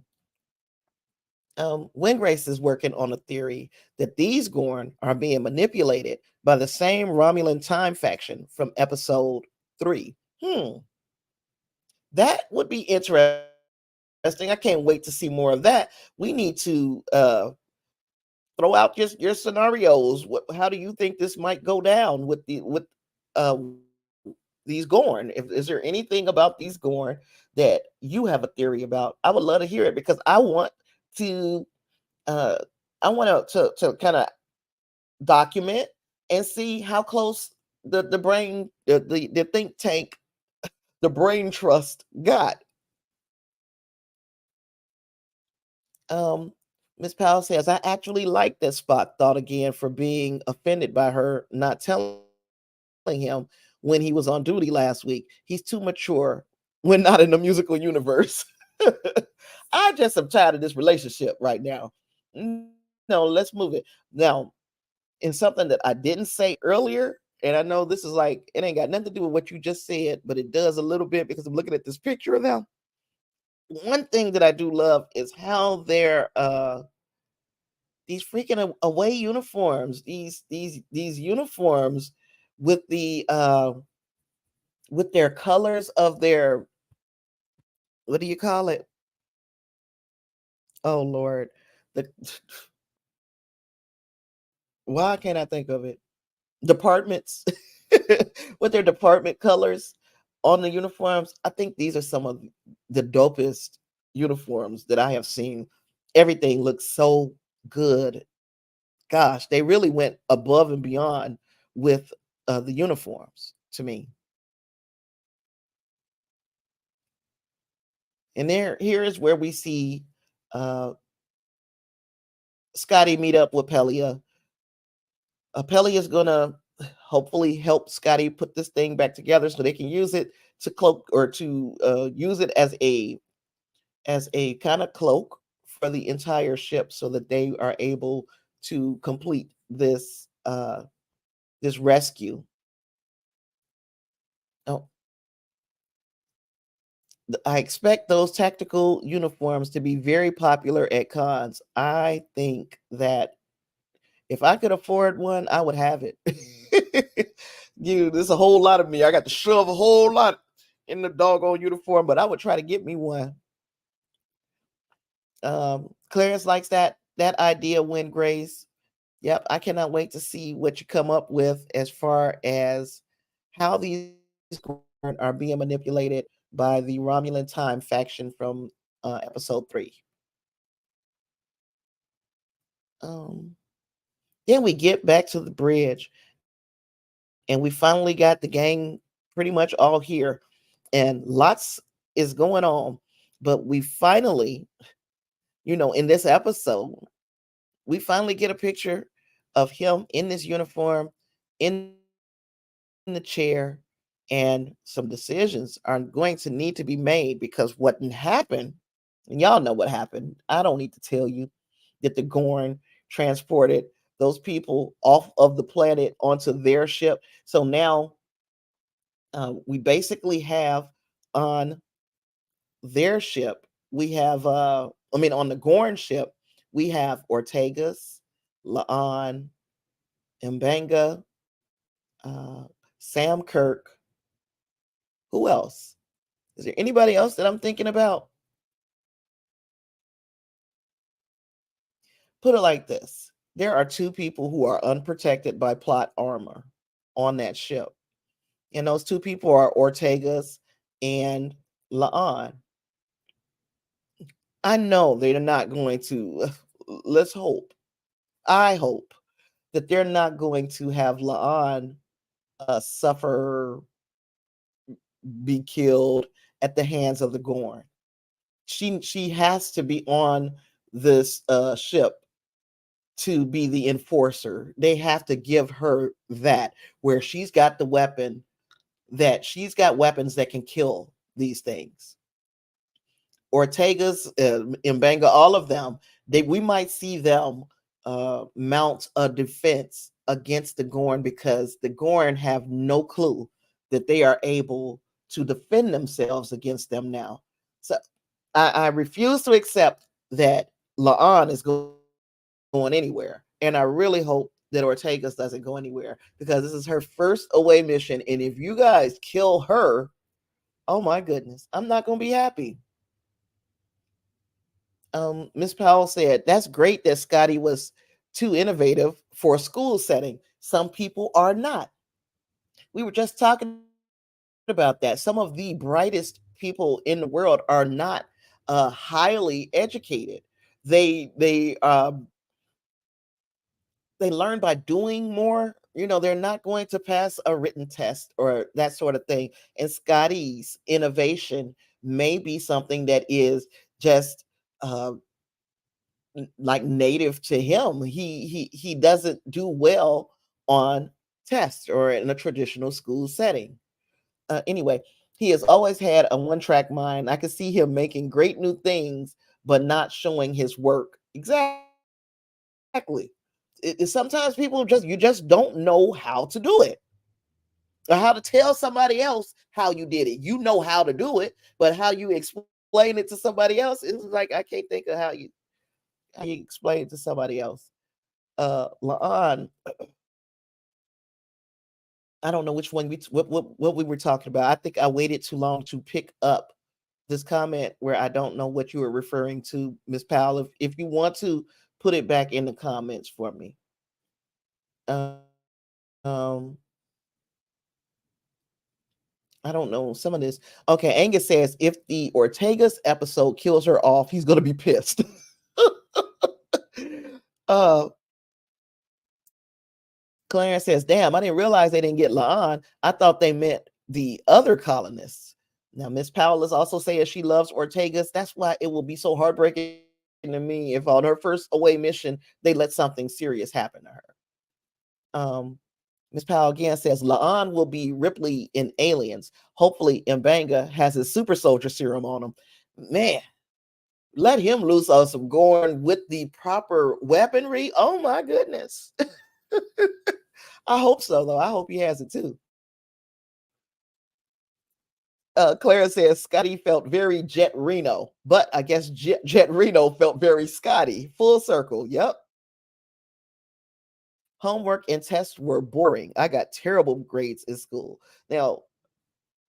Wingrace is working on a theory that these Gorn are being manipulated by the same Romulan time faction from episode 3. That would be interesting. I can't wait to see more of that. We need to throw out your scenarios. How do you think this might go down with uh, these Gorn? Is there anything about these Gorn that you have a theory about? I would love to hear it because to uh, I want to kind of document and see how close the brain the think tank the brain trust got. Um, Miss Powell says, I actually like that Spock thought again for being offended by her not telling him when he was on duty last week. He's too mature when not in the musical universe. I just am tired of this relationship right now. No, let's move it. Now, in something that I didn't say earlier, and I know this is like, it ain't got nothing to do with what you just said, but it does a little bit because I'm looking at this picture of them. One thing that I do love is how they're these freaking away uniforms, these uniforms with their colors of their, what do you call it? Oh Lord. The Why can't I think of it? departments with their department colors on the uniforms. I think these are some of the dopest uniforms that I have seen. Everything looks so good. Gosh, they really went above and beyond with the uniforms to me. And here is where we see uh, Scotty meet up with Pelia. Pelia is gonna hopefully help Scotty put this thing back together so they can use it to cloak or to use it as a kind of cloak for the entire ship, so that they are able to complete this rescue. Oh, I expect those tactical uniforms to be very popular at cons. I think that if I could afford one, I would have it. There's a whole lot of me. I got to shove a whole lot in the doggone uniform, but I would try to get me one. Clarence likes that idea, Win Grace. Yep, I cannot wait to see what you come up with as far as how these are being manipulated by the Romulan Time faction from episode 3. Um, then we get back to the bridge, and we finally got the gang pretty much all here, and lots is going on. But we finally, in this episode, we finally get a picture of him in this uniform, in the chair, and some decisions are going to need to be made, because what happened, and y'all know what happened. I don't need to tell you that the Gorn transported those people off of the planet onto their ship. So now we basically have on their ship, we have, on the Gorn ship, we have Ortegas, Laan, Mbanga, uh, Sam Kirk. Who else? Is there anybody else that I'm thinking about? Put it like this: there are two people who are unprotected by plot armor on that ship. And those two people are Ortegas and Laan. I know they're not going to, let's hope, I hope that they're not going to have Laan suffer, be killed at the hands of the Gorn. She has to be on this ship to be the enforcer. They have to give her that, where she's got weapons that can kill these things. Ortega's, Mbanga, all of them, we might see them mount a defense against the Gorn, because the Gorn have no clue that they are able to defend themselves against them now. So I refuse to accept that Laan is going anywhere, and I really hope that Ortega's doesn't go anywhere, because this is her first away mission, and if you guys kill her, oh my goodness, I'm not going to be happy. Miss Powell said, that's great that Scotty was too innovative for a school setting. Some people are not. We were just talking about that. Some of the brightest people in the world are not highly educated. They they learn by doing more. They're not going to pass a written test or that sort of thing. And Scotty's innovation may be something that is just uh, like native to him. He doesn't do well on tests or in a traditional school setting. Anyway, he has always had a one-track mind. I could see him making great new things, but not showing his work. Exactly. Sometimes people you just don't know how to do it, or how to tell somebody else how you did it. You know how to do it, but how you explain it to somebody else is like, I can't think of how you explain it to somebody else. Laan, I don't know which one what we were talking about. I think I waited too long to pick up this comment where I don't know what you were referring to, Miss Powell. If you want to put it back in the comments for me. Um, I don't know some of this. Okay, Angus says if the Ortega's episode kills her off, he's gonna be pissed. uh Clarence says, damn, I didn't realize they didn't get Laan. I thought they meant the other colonists. Now, Miss Powell is also saying she loves Ortega's. That's why it will be so heartbreaking to me if on her first away mission, they let something serious happen to her. Miss Powell again says, Laan will be Ripley in Aliens. Hopefully, Mbanga has his super soldier serum on him. Man, let him loose on some Gorn with the proper weaponry. Oh, my goodness. I hope so, though. I hope he has it too. Clara says Scotty felt very Jet Reno, but I guess Jet Reno felt very Scotty. Full circle. Yep. Homework and tests were boring. I got terrible grades in school. Now,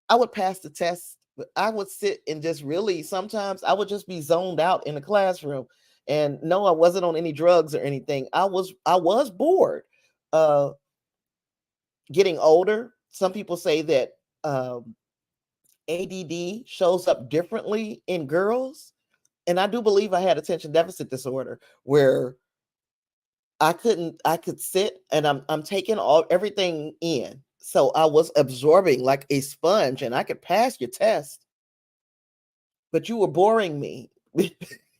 I would pass the test, but I would sit and just really sometimes I would just be zoned out in the classroom. And no, I wasn't on any drugs or anything. I was bored. Getting older, some people say that ADD shows up differently in girls. And I do believe I had attention deficit disorder where I could sit and I'm taking everything in. So I was absorbing like a sponge and I could pass your test, but you were boring me.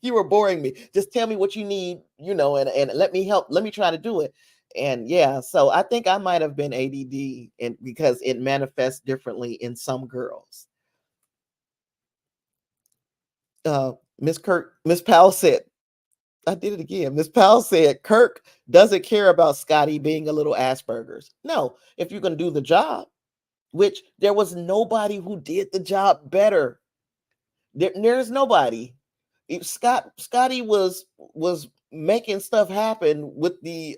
You were boring me. Just tell me what you need, and let me help. Let me try to do it. And yeah, so I think I might have been ADD and because it manifests differently in some girls. Miss Powell said, I did it again. Miss Powell said Kirk doesn't care about Scotty being a little Asperger's. No, if you're going to do the job, which there was nobody who did the job better. There's nobody. Scotty was making stuff happen with the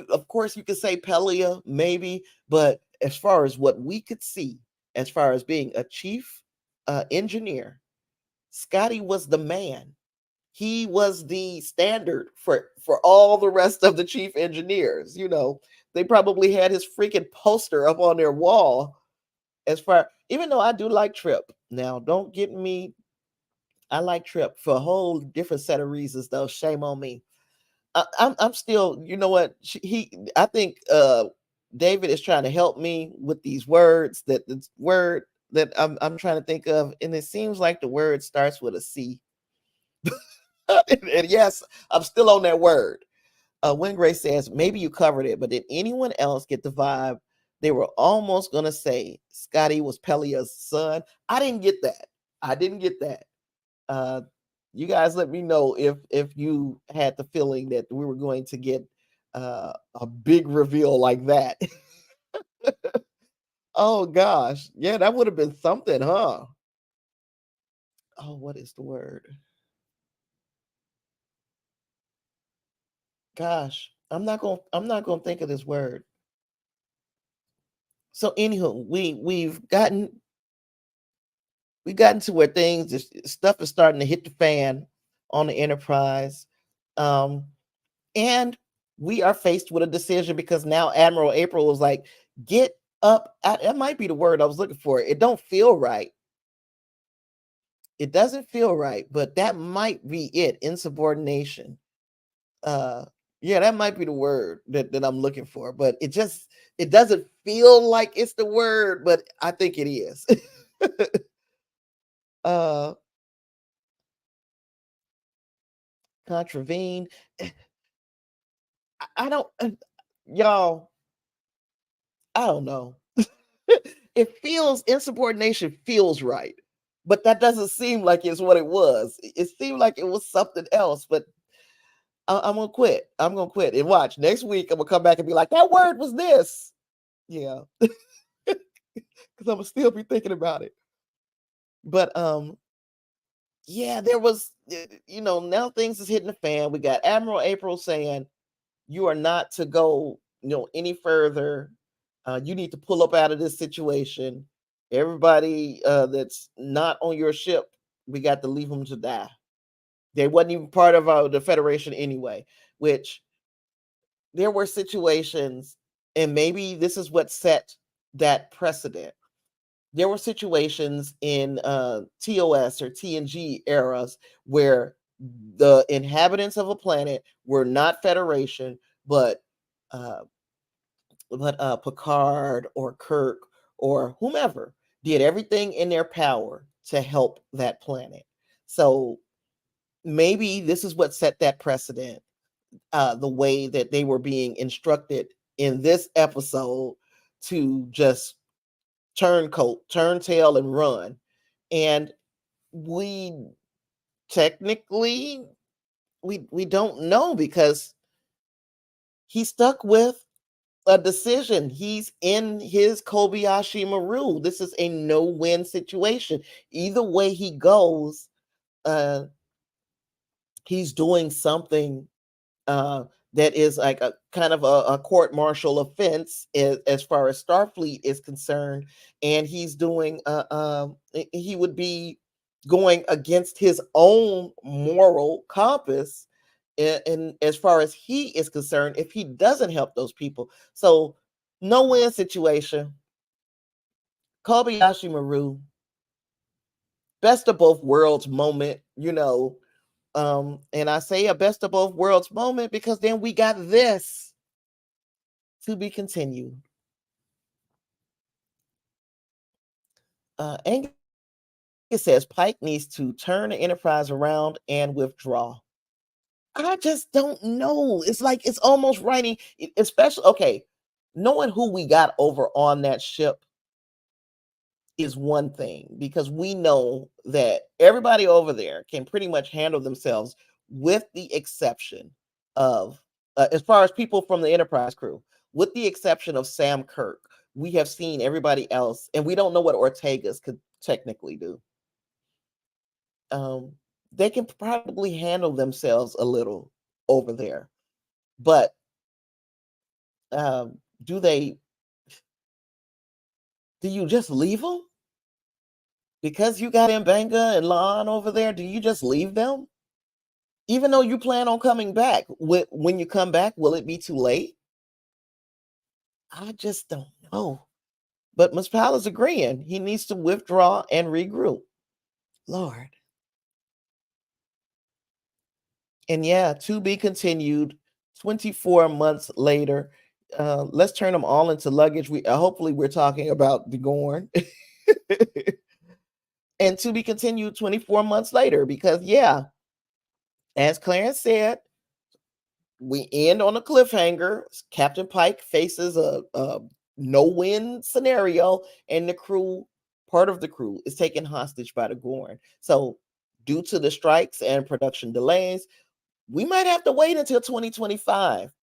of course you could say Pelia maybe, but as far as what we could see, as far as being a chief engineer, Scotty was the man. He was the standard for all the rest of the chief engineers. They probably had his freaking poster up on their wall. Even though I do like Trip. Now, don't get me. I like Trip for a whole different set of reasons, though. Shame on me. I'm still. You know what? I think David is trying to help me with these words. That the word that I'm trying to think of, and it seems like the word starts with a C. And yes, I'm still on that word. Wingray says, maybe you covered it, but did anyone else get the vibe they were almost going to say Scotty was Pelia's son? I didn't get that. You guys let me know if you had the feeling that we were going to get a big reveal like that. Oh, gosh. Yeah, that would have been something, huh? Oh, what is the word? Gosh, I'm not gonna think of this word. So anywho, we've gotten to where stuff is starting to hit the fan on the Enterprise, and we are faced with a decision because now Admiral April was like, "Get up!" That might be the word I was looking for. It don't feel right. It doesn't feel right, but that might be it. Insubordination. Yeah, that might be the word that I'm looking for, but it doesn't feel like it's the word, but I think it is. uh Contravene. I don't y'all, I don't know. It feels insubordination feels right, but that doesn't seem like it's what it was. It seemed like it was something else, but I'm gonna quit. I'm gonna quit and watch next week. I'm gonna come back and be like, that word was this. Yeah, because I'm gonna still be thinking about it. But yeah, there was, now things is hitting the fan. We got Admiral April saying you are not to go, any further. You need to pull up out of this situation. Everybody that's not on your ship, we got to leave them to die. They wasn't even part of the Federation anyway, which there were situations, and maybe this is what set that precedent. There were situations in TOS or TNG eras where the inhabitants of a planet were not Federation, but uh, Picard or Kirk or whomever did everything in their power to help that planet. So maybe this is what set that precedent, the way that they were being instructed in this episode to just turn coat, turn tail, and run. And we technically we don't know because he stuck with a decision. He's in his Kobayashi Maru. This is a no-win situation. Either way he goes, uh, he's doing something uh, that is like a kind of a court-martial offense as far as Starfleet is concerned, and he's doing he would be going against his own moral compass in as far as he is concerned if he doesn't help those people. So no win situation. Kobayashi Maru, best of both worlds moment, and I say a best of both worlds moment because then we got this to be continued. Angus says Pike needs to turn the Enterprise around and withdraw. I just don't know. It's like it's almost writing, especially okay, knowing who we got over on that ship is one thing because we know that everybody over there can pretty much handle themselves with the exception of as far as people from the Enterprise crew, with the exception of Sam Kirk. We have seen everybody else, and we don't know what Ortegas could technically do. um they can probably handle themselves a little over there, but do they, do you just leave them because you got Mbanga and Lon over there? Do you just leave them even though you plan on coming back? When you come back, will it be too late? I just don't know. But Muspal is agreeing he needs to withdraw and regroup. Lord. And yeah, to be continued 24 months later. Let's turn them all into luggage. We hopefully we're talking about the Gorn. And to be continued 24 months later, because yeah, as Clarence said, we end on a cliffhanger. Captain Pike faces a no-win scenario, and the crew, part of the crew, is taken hostage by the Gorn. So, due to the strikes and production delays, we might have to wait until 2025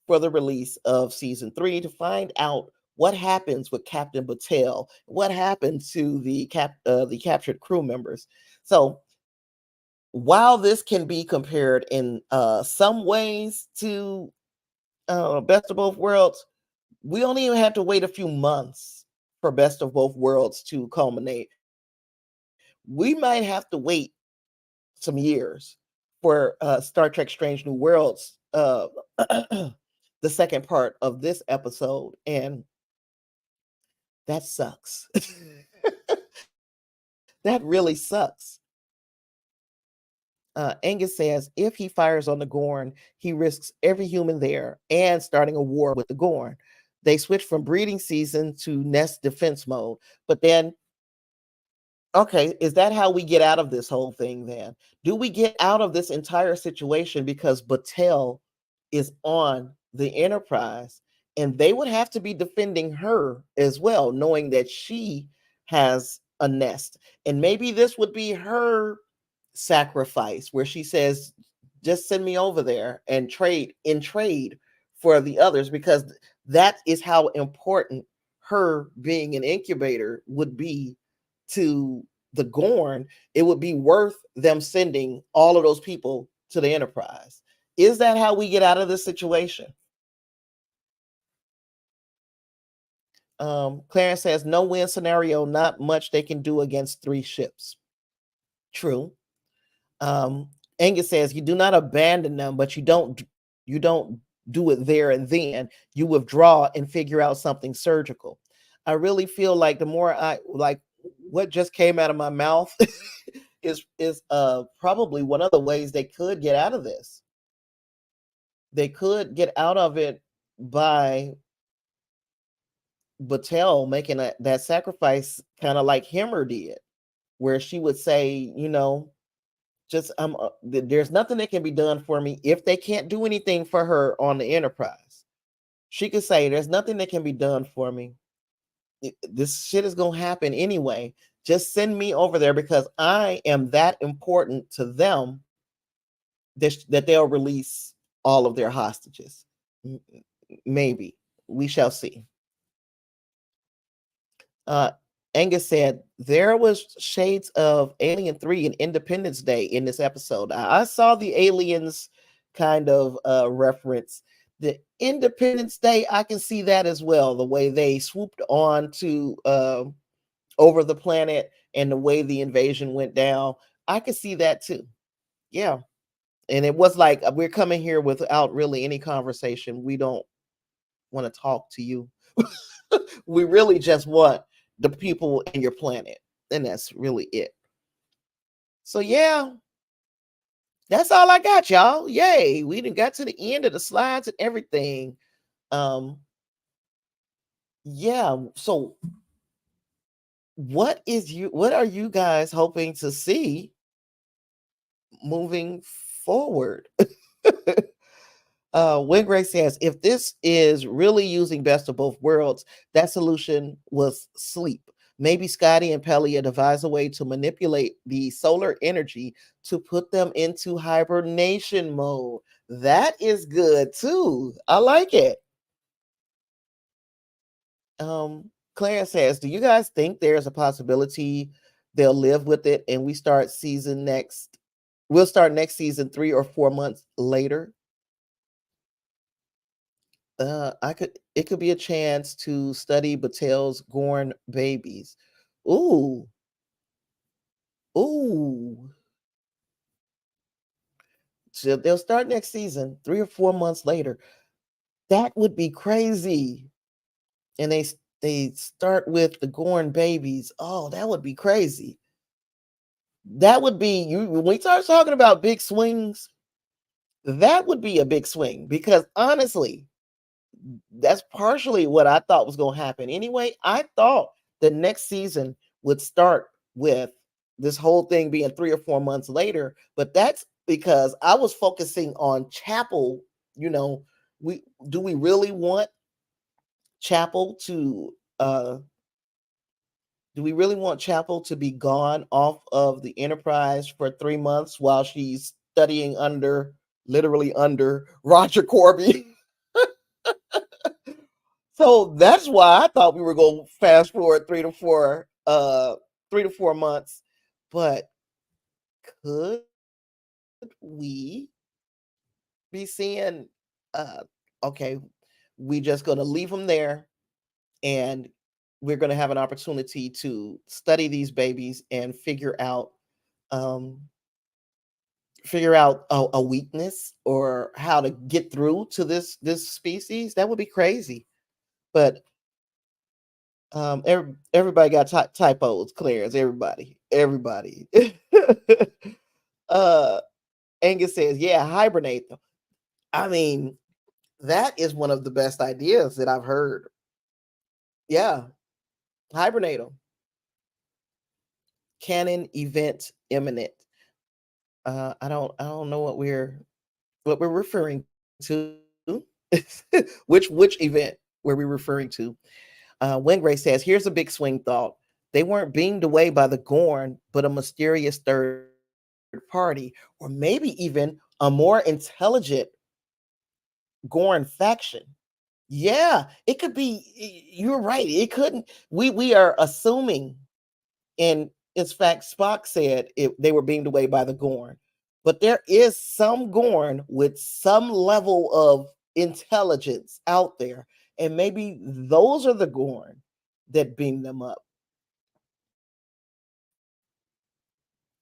for the release of season 3 to find out what happens with Captain Battelle, what happened to the captured crew members. So while this can be compared in some ways to Best of Both Worlds, we only even have to wait a few months for Best of Both Worlds to culminate. We might have to wait some years for Star Trek Strange New Worlds, the second part of this episode, and that sucks. That really sucks. Angus says if he fires on the Gorn, he risks every human there and starting a war with the Gorn. They switch from breeding season to nest defense mode. But then, okay, is that how we get out of this whole thing then? Do we get out of this entire situation because Battelle is on the Enterprise and they would have to be defending her as well, knowing that she has a nest? And maybe this would be her sacrifice where she says, just send me over there and trade for the others, because that is how important her being an incubator would be to the Gorn. It would be worth them sending all of those people to the Enterprise. Is that how we get out of this situation? Clarence says no win scenario, not much they can do against 3 ships. True. Angus says you do not abandon them, but you don't do it there and then. You withdraw and figure out something surgical. I really feel like the more I like what just came out of my mouth is probably one of the ways they could get out of this. They could get out of it by Battelle making that sacrifice, kind of like Himmer did, where she would say, just there's nothing that can be done for me if they can't do anything for her on the Enterprise. She could say, there's nothing that can be done for me. This shit is gonna happen anyway. Just send me over there because I am that important to them that they'll release all of their hostages. Maybe we shall see. Uh, Angus said there was shades of Alien 3 and Independence Day in this episode. I saw the aliens kind of reference. The Independence Day, I can see that as well. The way they swooped on to over the planet and the way the invasion went down. I could see that too. Yeah. And it was like, we're coming here without really any conversation. We don't want to talk to you. We really just want the people in your planet. And that's really it. So yeah, that's all I got, y'all. Yay. We done got to the end of the slides and everything. Yeah. So what are you guys hoping to see moving forward? Wingray says, if this is really using best of both worlds, that solution was sleep. Maybe Scotty and Pelia devise a way to manipulate the solar energy to put them into hibernation mode. That is good too. I like it. Claire says, do you guys think there's a possibility they'll live with it and we'll start next season 3 or 4 months later? It could be a chance to study Battelle's Gorn babies. Ooh. So they'll start next season 3 or 4 months later. That would be crazy. And they start with the Gorn babies. Oh, that would be crazy. That would be when we start talking about big swings. That would be a big swing because honestly, that's partially what I thought was going to happen. Anyway, I thought the next season would start with this whole thing being 3 or 4 months later, but that's because I was focusing on Chapel. We really want Chapel to do we really want Chapel to be gone off of the Enterprise for 3 months while she's studying literally under Roger Corby? So that's why I thought we were going to fast forward 3 to 4 months. But could we be seeing okay, we just going to leave them there and we're going to have an opportunity to study these babies and figure out a weakness or how to get through to this species. That would be crazy. But everybody got typos, Clarence. Everybody. Angus says, yeah, hibernate them. I mean, that is one of the best ideas that I've heard. Yeah, hibernate them. Canon event imminent. I don't know what we're referring to. which event were we referring to? Wingray says, here's a big swing thought. They weren't beamed away by the Gorn, but a mysterious third party, or maybe even a more intelligent Gorn faction. Yeah, it could be. You're right. It couldn't. We are assuming, and in fact, Spock said they were beamed away by the Gorn, but there is some Gorn with some level of intelligence out there, and maybe those are the Gorn that beamed them up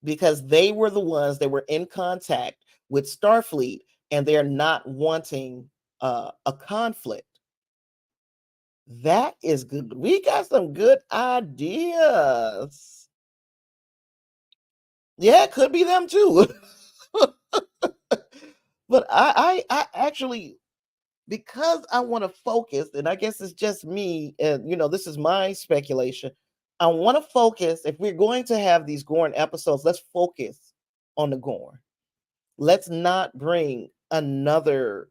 because they were the ones that were in contact with Starfleet, and they're not wanting a conflict. That is good. We got some good ideas. Yeah, it could be them too. But I actually, because I want to focus, and I guess it's just me, and this is my speculation. I want to focus. If we're going to have these Gorn episodes, let's focus on the Gorn. Let's not bring another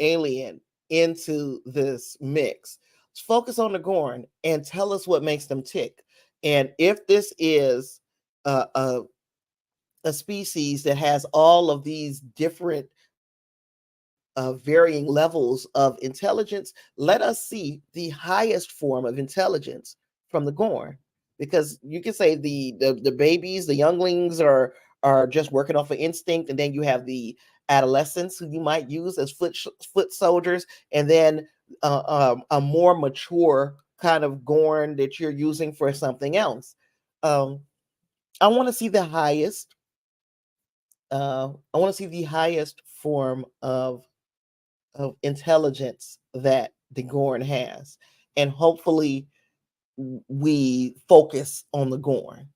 alien into this mix. Let's focus on the Gorn and tell us what makes them tick. And if this is uh, a, a species that has all of these different varying levels of intelligence, let us see the highest form of intelligence from the Gorn. Because you can say the babies, the younglings are just working off of instinct, and then you have the adolescents who you might use as foot soldiers, and then a more mature kind of Gorn that you're using for something else. Um, I want to see the highest. I want to see the highest form of intelligence that the Gorn has, and hopefully we focus on the Gorn.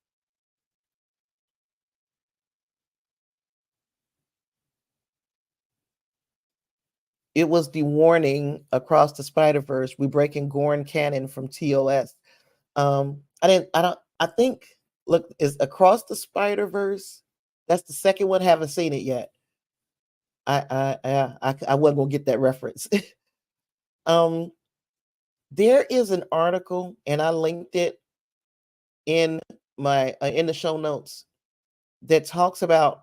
It was the warning across the Spider Verse. We breaking Gorn canon from TOS. I didn't. I don't. I think. Look, is across the Spider Verse. That's the second one. Haven't seen it yet. I wasn't gonna get that reference. um, there is an article, and I linked it in my in the show notes, that talks about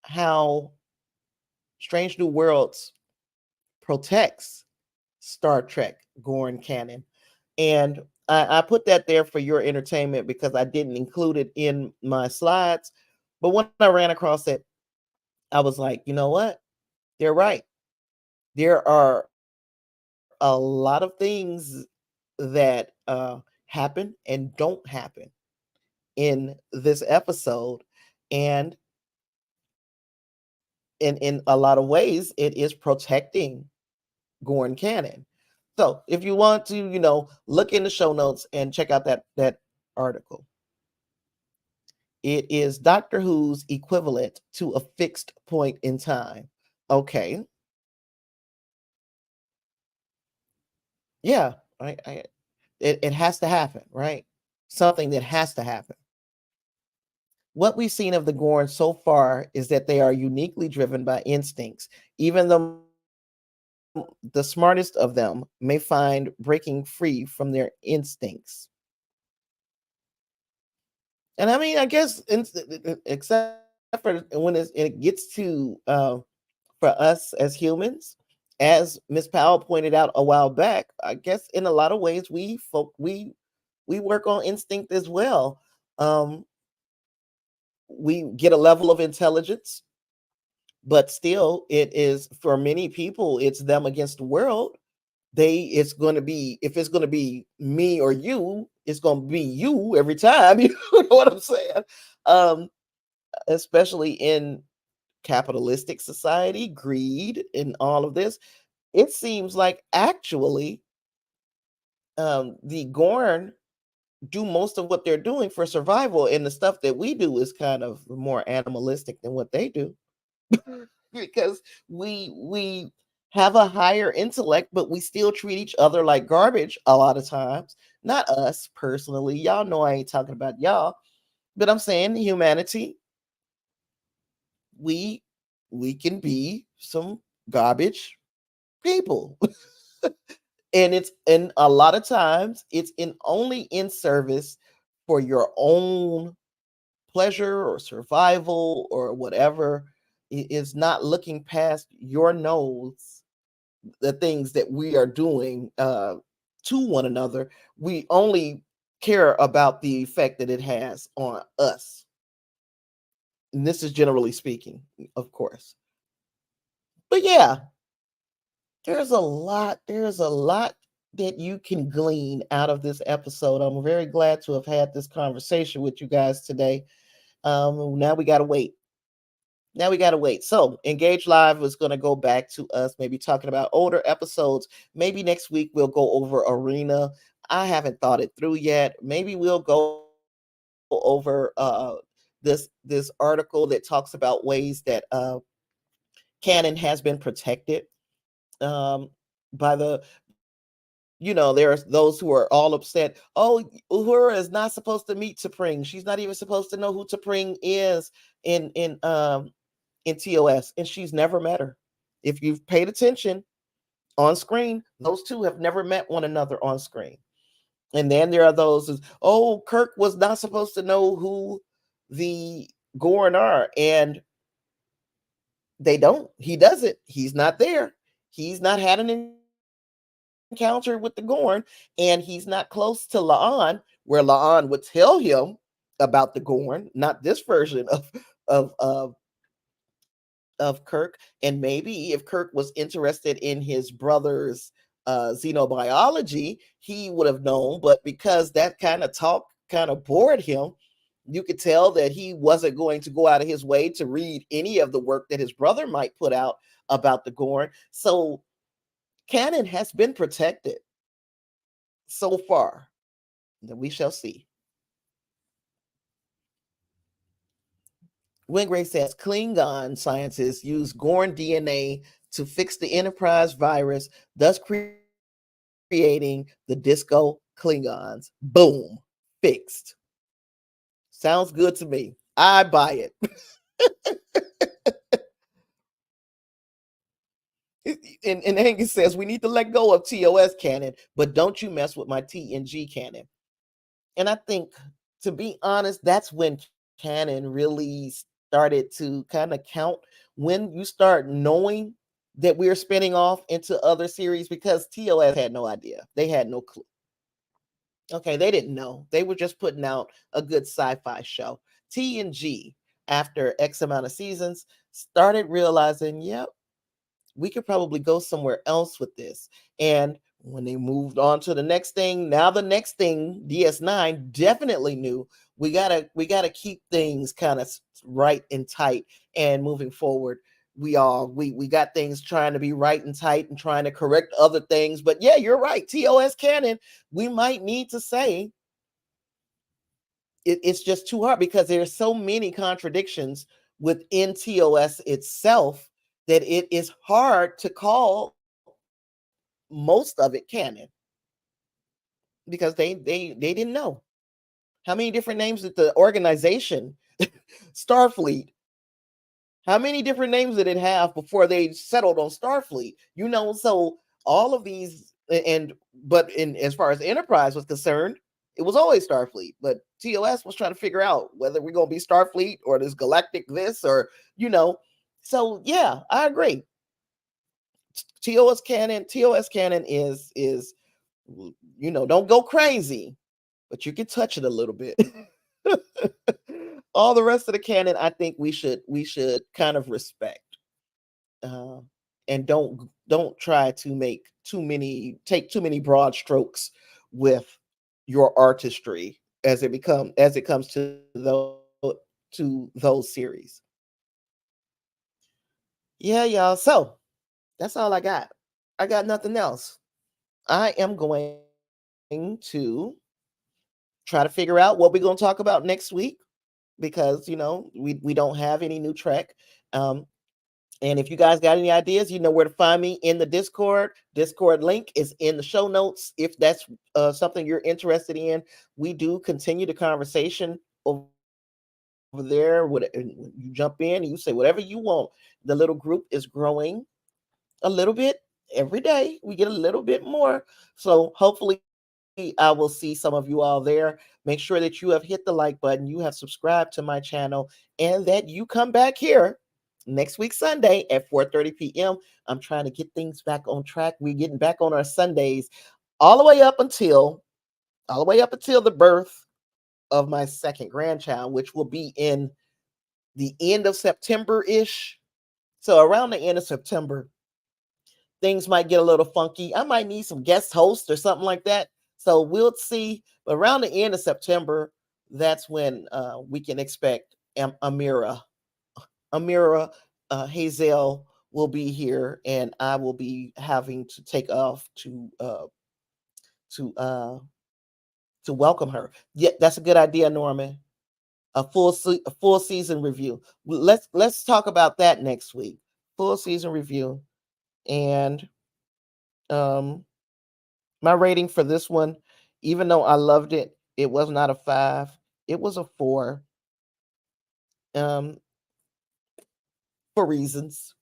how Strange New Worlds protects Star Trek Gorn canon. And I put that there for your entertainment because I didn't include it in my slides. But when I ran across it, I was like, you know what? They're right. There are a lot of things that happen and don't happen in this episode. And in a lot of ways, it is protecting Gorn canon. So if you want to, look in the show notes and check out that article. It is Doctor Who's equivalent to a fixed point in time. Okay. Yeah. It has to happen, right? Something that has to happen. What we've seen of the Gorn so far is that they are uniquely driven by instincts, even though the smartest of them may find breaking free from their instincts. And I mean, I guess, except for when it gets to for us as humans, as Miss Powell pointed out a while back, I guess in a lot of ways we work on instinct as well. Um, we get a level of intelligence, but still, it is, for many people, it's them against the world. It's going to be, if it's going to be me or you, it's going to be you every time. You know what I'm saying? Um, Especially in capitalistic society, greed, and all of this. It seems like actually the Gorn do most of what they're doing for survival, and the stuff that we do is kind of more animalistic than what they do. Because we have a higher intellect, but we still treat each other like garbage a lot of times. Not us personally. Y'all know I ain't talking about y'all, but I'm saying humanity, we we can be some garbage people. And a lot of times it's in only in service for your own pleasure or survival or whatever. It is not looking past your nose, the things that we are doing to one another. We only care about the effect that it has on us. And this is generally speaking, of course. But yeah, there's a lot that you can glean out of this episode. I'm very glad to have had this conversation with you guys today. Now we got to wait. Now we gotta wait. So Engage Live was gonna go back to us, maybe talking about older episodes. Maybe next week we'll go over Arena. I haven't thought it through yet. Maybe we'll go over this article that talks about ways that canon has been protected um by there's those who are all upset. Oh, Uhura is not supposed to meet T'Pring. She's not even supposed to know who T'Pring is in in um in TOS, and she's never met her. If you've paid attention on screen, those two have never met one another on screen. And then there are those who, oh, Kirk was not supposed to know who the Gorn are, and they don't. He doesn't. He's not there. He's not had an encounter with the Gorn, and he's not close to La'an, where La'an would tell him about the Gorn, not this version of of Kirk. And maybe if Kirk was interested in his brother's xenobiology, he would have known. But because that kind of talk kind of bored him, you could tell that he wasn't going to go out of his way to read any of the work that his brother might put out about the Gorn. So canon has been protected so far. That we shall see. Wingray says Klingon scientists use Gorn DNA to fix the Enterprise virus, thus creating the Disco Klingons. Boom. Fixed. Sounds good to me. I buy it. And Angus says we need to let go of TOS canon, but don't you mess with my TNG canon. And I think, to be honest, that's when canon really started to kind of count, when you start knowing that we're spinning off into other series, because TOS had no idea. They had no clue. Okay, they didn't know. They were just putting out a good sci-fi show. TNG, after X amount of seasons, started realizing, yep, we could probably go somewhere else with this. And when they moved on to the next thing, now the next thing, DS9 definitely knew we gotta keep things kind of right and tight. And moving forward, we got things trying to be right and tight and trying to correct other things. But yeah, you're right. TOS canon, we might need to say it's just too hard, because there's so many contradictions within TOS itself that it is hard to call most of it canon, because they didn't know. How many different names did the organization Starfleet, how many different names did it have before they settled on Starfleet? So all of these, but in as far as Enterprise was concerned, it was always Starfleet. But TOS was trying to figure out whether we're gonna be Starfleet or this galactic this, or you know. So yeah, I agree. TOS canon is don't go crazy, but you can touch it a little bit. All the rest of the canon, I think we should kind of respect, uh, and don't try to take too many broad strokes with your artistry as it comes to those series. Yeah, y'all. So that's all I got. I got nothing else. I am going to try to figure out what we're going to talk about next week, because we don't have any new track. Um, and if you guys got any ideas, you know where to find me in the Discord. Discord link is in the show notes if that's something you're interested in. We do continue the conversation over there. You jump in and you say whatever you want. The little group is growing a little bit every day. We get a little bit more. So hopefully I will see some of you all there. Make sure that you have hit the like button, you have subscribed to my channel, and that you come back here next week Sunday at 4:30 p.m. I'm trying to get things back on track. We're getting back on our Sundays all the way up until the birth of my second grandchild, which will be in the end of September-ish. So around the end of September, things might get a little funky. I might need some guest hosts or something like that. So we'll see. But around the end of September, that's when we can expect Amira Amira Hazel will be here, and I will be having to take off to uh, to welcome her. Yeah, that's a good idea, Norman. A full season review. Let's talk about that next week. Full season review, and um, my rating for this one, even though I loved it, it was not a 5. It was a 4. Um, for reasons.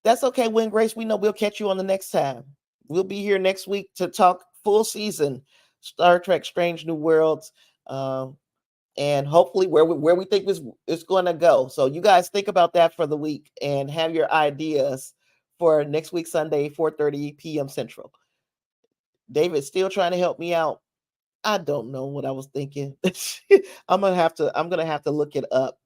That's okay, Win Grace. We know we'll catch you on the next time. We'll be here next week to talk full season Star Trek Strange New Worlds. And hopefully where we think it's going to go. So you guys think about that for the week and have your ideas for next week, Sunday, 4:30 p.m. Central. David's still trying to help me out. I don't know what I was thinking. I'm gonna have to look it up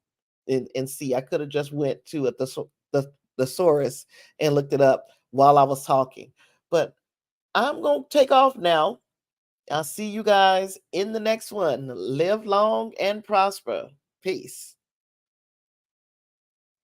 and see. I could have just went to the thesaurus and looked it up while I was talking. But I'm gonna take off now. I'll see you guys in the next one. Live long and prosper. Peace.